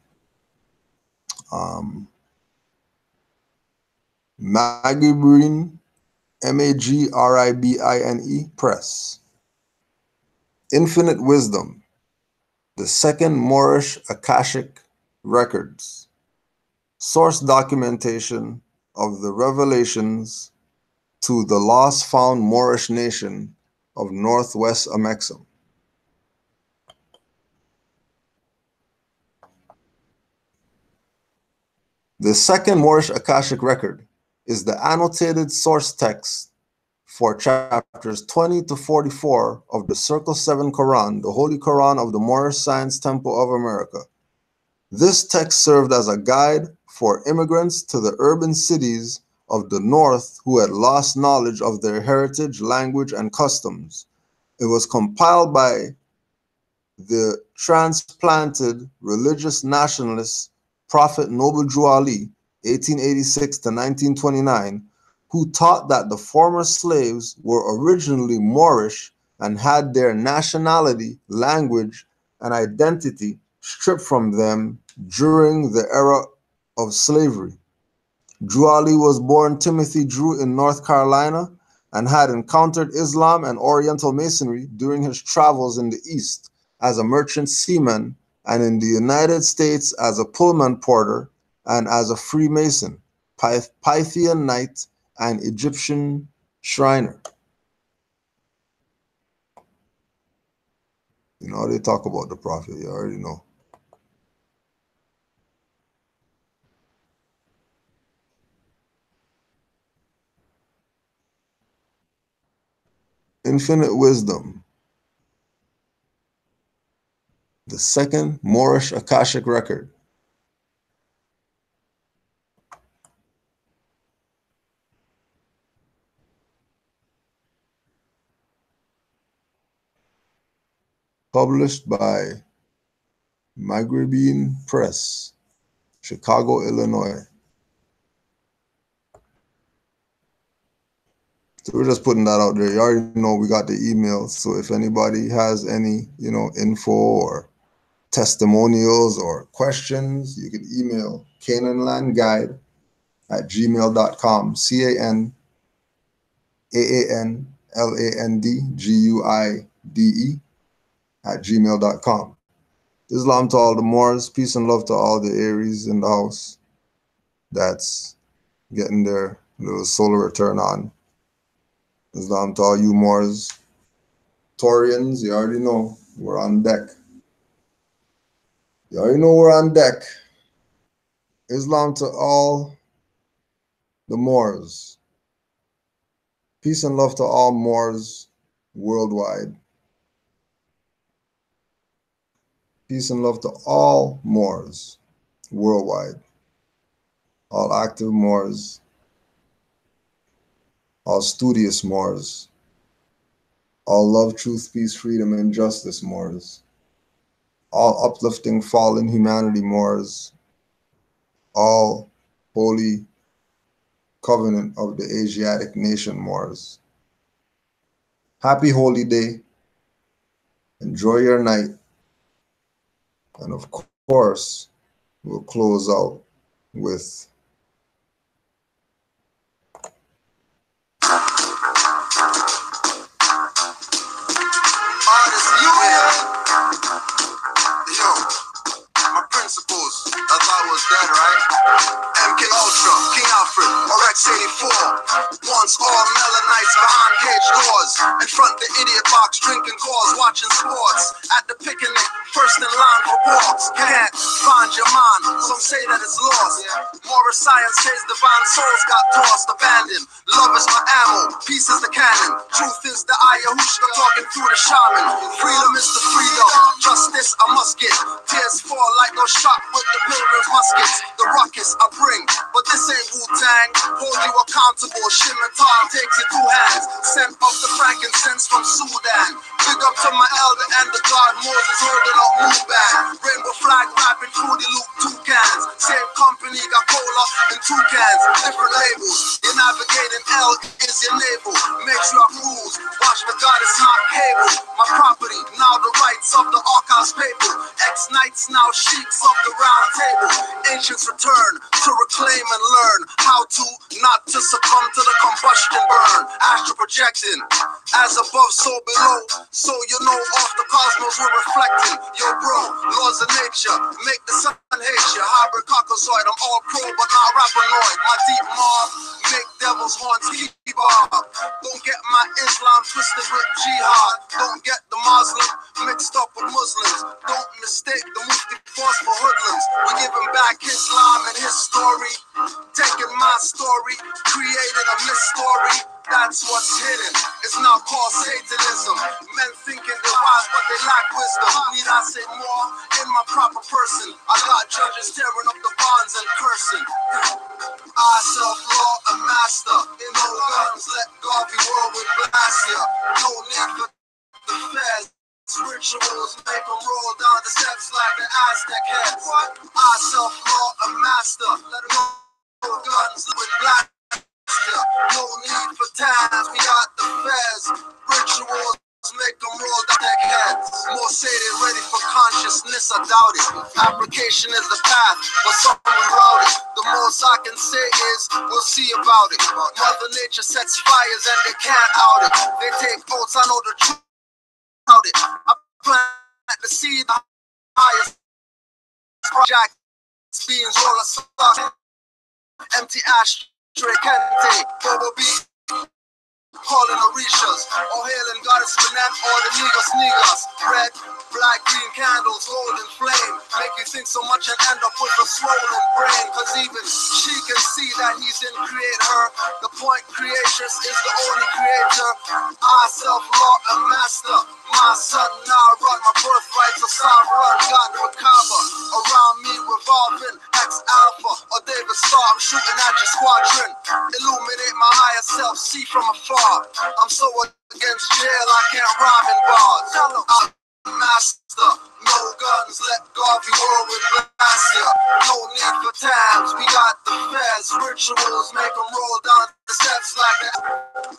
Magribine, Magribine Press. Infinite Wisdom, the Second Moorish Akashic Records. Source documentation of the revelations to the lost found Moorish nation of Northwest Amexem. The Second Moorish Akashic Record is the annotated source text for chapters 20 to 44 of the Circle 7 Quran, the Holy Quran of the Moorish Science Temple of America. This text served as a guide for immigrants to the urban cities of the North who had lost knowledge of their heritage, language, and customs. It was compiled by the transplanted religious nationalist Prophet Noble Drew Ali, 1886 to 1929, who taught that the former slaves were originally Moorish and had their nationality, language, and identity stripped from them during the era of slavery. Drew Ali was born Timothy Drew in North Carolina and had encountered Islam and Oriental Masonry during his travels in the East as a merchant seaman, and in the United States as a Pullman porter and as a Freemason, Pythian knight, and Egyptian shriner. You know, they talk about the prophet, you already know. Infinite Wisdom, the Second Moorish Akashic Record. Published by Magribine Press, Chicago, Illinois. So we're just putting that out there. You already know we got the email. So if anybody has any, you know, info or testimonials or questions, you can email canaanlandguide@gmail.com. CANAANLANDGUIDE@gmail.com. Islam to all the Moors. Peace and love to all the Aries in the house that's getting their little solar return on. Islam to all you Moors. Taurians, you already know we're on deck. You already know we're on deck. Islam to all the Moors. Peace and love to all Moors worldwide. Peace and love to all Moors worldwide, all active Moors, all studious Moors, all love, truth, peace, freedom, and justice Moors, all uplifting fallen humanity Moors, all holy covenant of the Asiatic nation Moors. Happy holy day. Enjoy your night. And of course, we'll close out with Yo, my principles, I thought it was dead, right? MK Ultra, King Alfred, RX-84. Once all Melanites behind cage doors. In front the idiot box, drinking cores, watching sports. At the picnic, first in line for walks. Can't find your mind, some say that it's lost. Moorish science says divine souls got tossed, abandoned. Love is my ammo, peace is the cannon. Truth is the Ayahuasca talking through the shaman. Freedom is the freedom, justice I must get. Tears fall like no shot with the pilgrim's muskets. The ruckus I bring, but this ain't Wu-Tang. Hold you accountable, Shimitar takes it two hands. Sent off the frankincense from Sudan. Big up to my elder and the God Moses holding up Muban. Rainbow flag rapping Fruity Loop toucans. Same company got cola and toucans. Different labels. You're navigating L is your navel. Make sure I rules. Watch the goddess not cable. My property, now the rights of the archives paper. Ex-knights now sheiks of the round table. Ancients return to reclaim and learn how to not to succumb to the combustion burn. Astral projection, as above, so below. So you know off the cosmos we're reflecting. Yo bro, laws of nature, make the sun hate you. Hybrid caucasoid, I'm all pro but not rapanoid. My deep mob, make devil's horns keep up. Don't get my Islam twisted with jihad. Don't get the Muslim mixed up with Muslims. Don't mistake the Mufti force for hoodlums. We're giving back Islam and his story. Taking my story, created a mystery. That's what's hidden. It's now called Satanism. Men thinking they're wise, but they lack wisdom. Need I say more? In my proper person, I got judges tearing up the bonds and cursing. I self-law a master. In no guns, let God be world with blast ya. No need for the feds. Rituals make them roll down the steps like the Aztec heads. I self-law a master. Let them no guns with blast. No need for times, we got the feds. Rituals make them roll down their heads. More say they're ready for consciousness, I doubt it. Application is the path, but some reroute it. The most I can say is, we'll see about it. Mother Nature sets fires and they can't out it. They take oaths, I know the truth about it. I plant the seed, the highest project. Beans roll a sock. Empty ash. Kente, Bobo B, calling Orishas, or hailing Goddess Manan, or the Negus. Red, black, green candles, golden flame, make you think so much and end up with a swollen brain. Cause even she can see that he didn't create her. The point creatress is the only creator. I self-law a master. My son now run my birthright to sovereign. Got the macabre around me revolving. Ex-alpha or David Star, I'm shooting at your squadron. Illuminate my higher self, see from afar. I'm so against jail, I can't rhyme in bars. I'm master, no guns, let God be world with blast ya. No need for times, we got the feds. Rituals make them roll down the steps like that.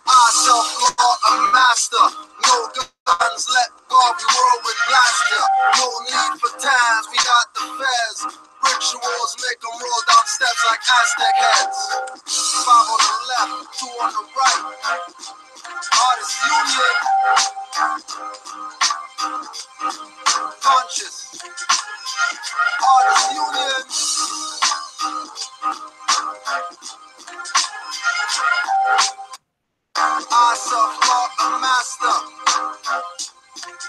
I self-law a master, no guns, let God be world with blast ya. No need for times, we got the feds. Rituals make them roll down steps like Aztec heads. 5 on the left, 2 on the right. Artist union. Conscious. Artist union. I self-law a master.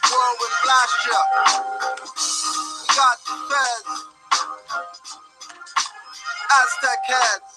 Whirlwind blast ya. We got the feds. Aztec heads.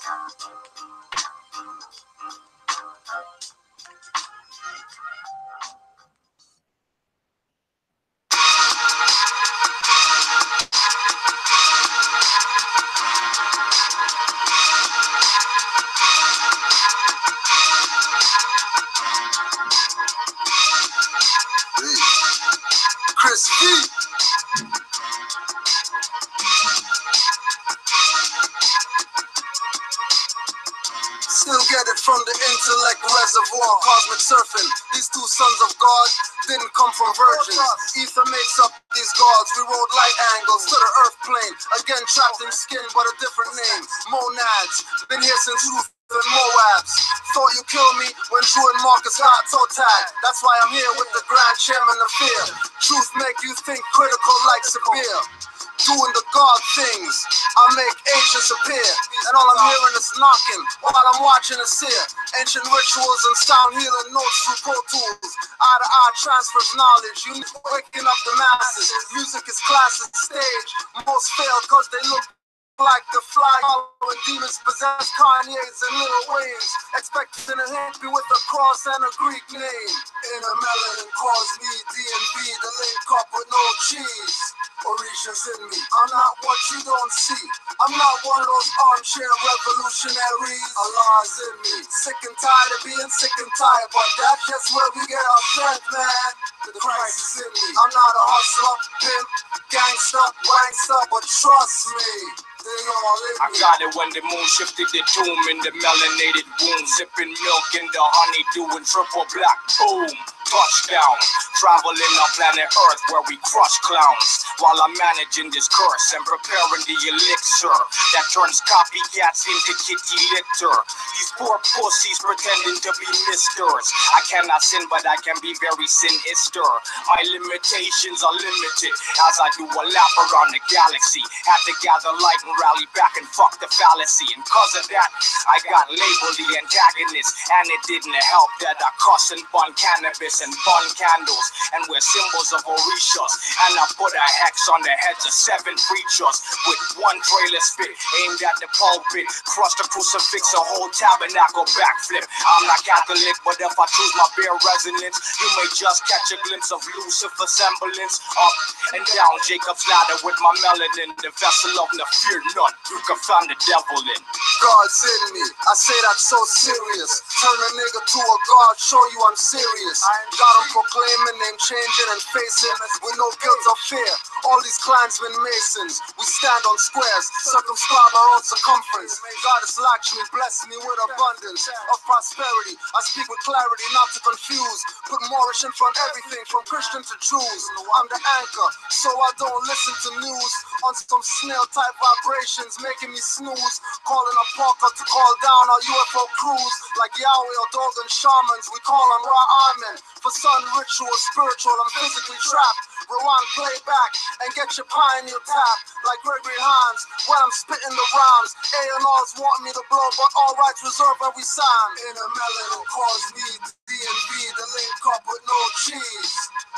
reservoir, cosmic surfing. These two sons of God didn't come from virgins. Ether makes up these gods. We rode light angles to the earth plane. Again trapped in skin, but a different name. Monads, been here since Ruth and Moabs. Thought you killed me when Drew and Marcus got toe tagged. That's why I'm here with the Grand Chairman of Fear. Truth make you think critical like Sabir. Doing the God things, I make ancients appear. And all I'm hearing is knocking while I'm watching a seer. Ancient rituals and sound healing notes through Pro Tools. Eye-to-eye transfers knowledge, you waking up the masses. Music is class and stage. Most fail cause they look like the fly when demons possess Kanye's and Lil Wayne's. Expecting a hippie with a cross and a Greek name. In a melanin calls me D&B, the link up with no cheese. Orisha's in me, I'm not what you don't see. I'm not one of those armchair revolutionaries. Allah's in me, sick and tired of being sick and tired, but that's just where we get our strength, man. The Christ is in me. I'm not a hustler, pimp, gangster, wankster, but trust me. I got it when the moon shifted the doom in the melanated womb, sipping milk in the honeydew and triple black boom. Touchdown, traveling on planet Earth where we crush clowns, while I'm managing this curse and preparing the elixir that turns copycats into kitty litter. These poor pussies pretending to be misters. I cannot sin, but I can be very sinister. My limitations are limited as I do a lap around the galaxy. Had to gather light and rally back and fuck the fallacy. And cause of that, I got labeled the antagonist, and it didn't help that I cuss and bun cannabis and burn candles and wear symbols of Orishas. And I put a hex on the heads of 7 preachers with one trailer spit aimed at the pulpit. Crush the crucifix, a whole tabernacle backflip. I'm not Catholic, but if I choose my bare resonance, you may just catch a glimpse of Lucifer's semblance. Up and down Jacob's ladder with my melanin, the vessel of the fear none. You can find the devil in. God's in me, I say that so serious. Turn a nigga to a god, show you I'm serious. Got him proclaiming, name changing and facing with no guilt or fear. All these clansmen masons, we stand on squares, circumscribe our own circumference. Goddess Lakshmi bless me with abundance of prosperity. I speak with clarity, not to confuse. Put Moorish in front everything from Christian to Jews. I'm the anchor, so I don't listen to news on some snail type vibrations, making me snooze. Calling a Parker to call down our UFO crews like Yahweh or Dogan shamans. We call on Ra Amen for sun ritual, spiritual. I'm physically trapped. Rewind, play back, and get your pioneer tap like Gregory Hines when I'm spitting the rhymes. A&Rs want me to blow, but all rights reserved every sign. In a melanin calls me D&B, the link up with no cheese.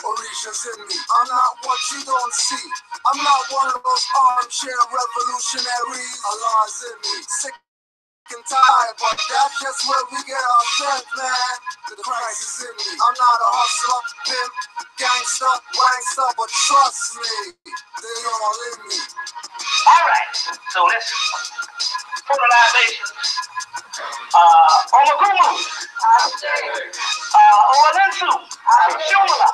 Orisha's in me, I'm not what you don't see. I'm not one of those armchair revolutionaries. Allah's in me, sick and tired, but that's just where we get our strength, man. The Christ is in me. I'm not a hustler, pimp, gangster, wankster, but trust me, they all in me. Alright, so let's put a libation. Omagumu, Owalensu, Shumala,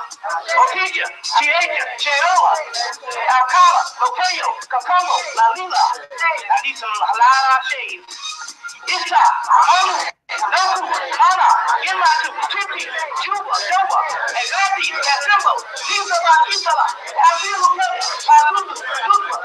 Okija, Chiaja, Cheola, Alcala, Locayo, Kakongo, Lalila. I need some halala shades. Isa, Anu, Naku, Hana, Inmatu, Tuti, Juba, Doba, Agati, Kasimbo, Zizala, Isala, Azilu, Azuzu, Dukla,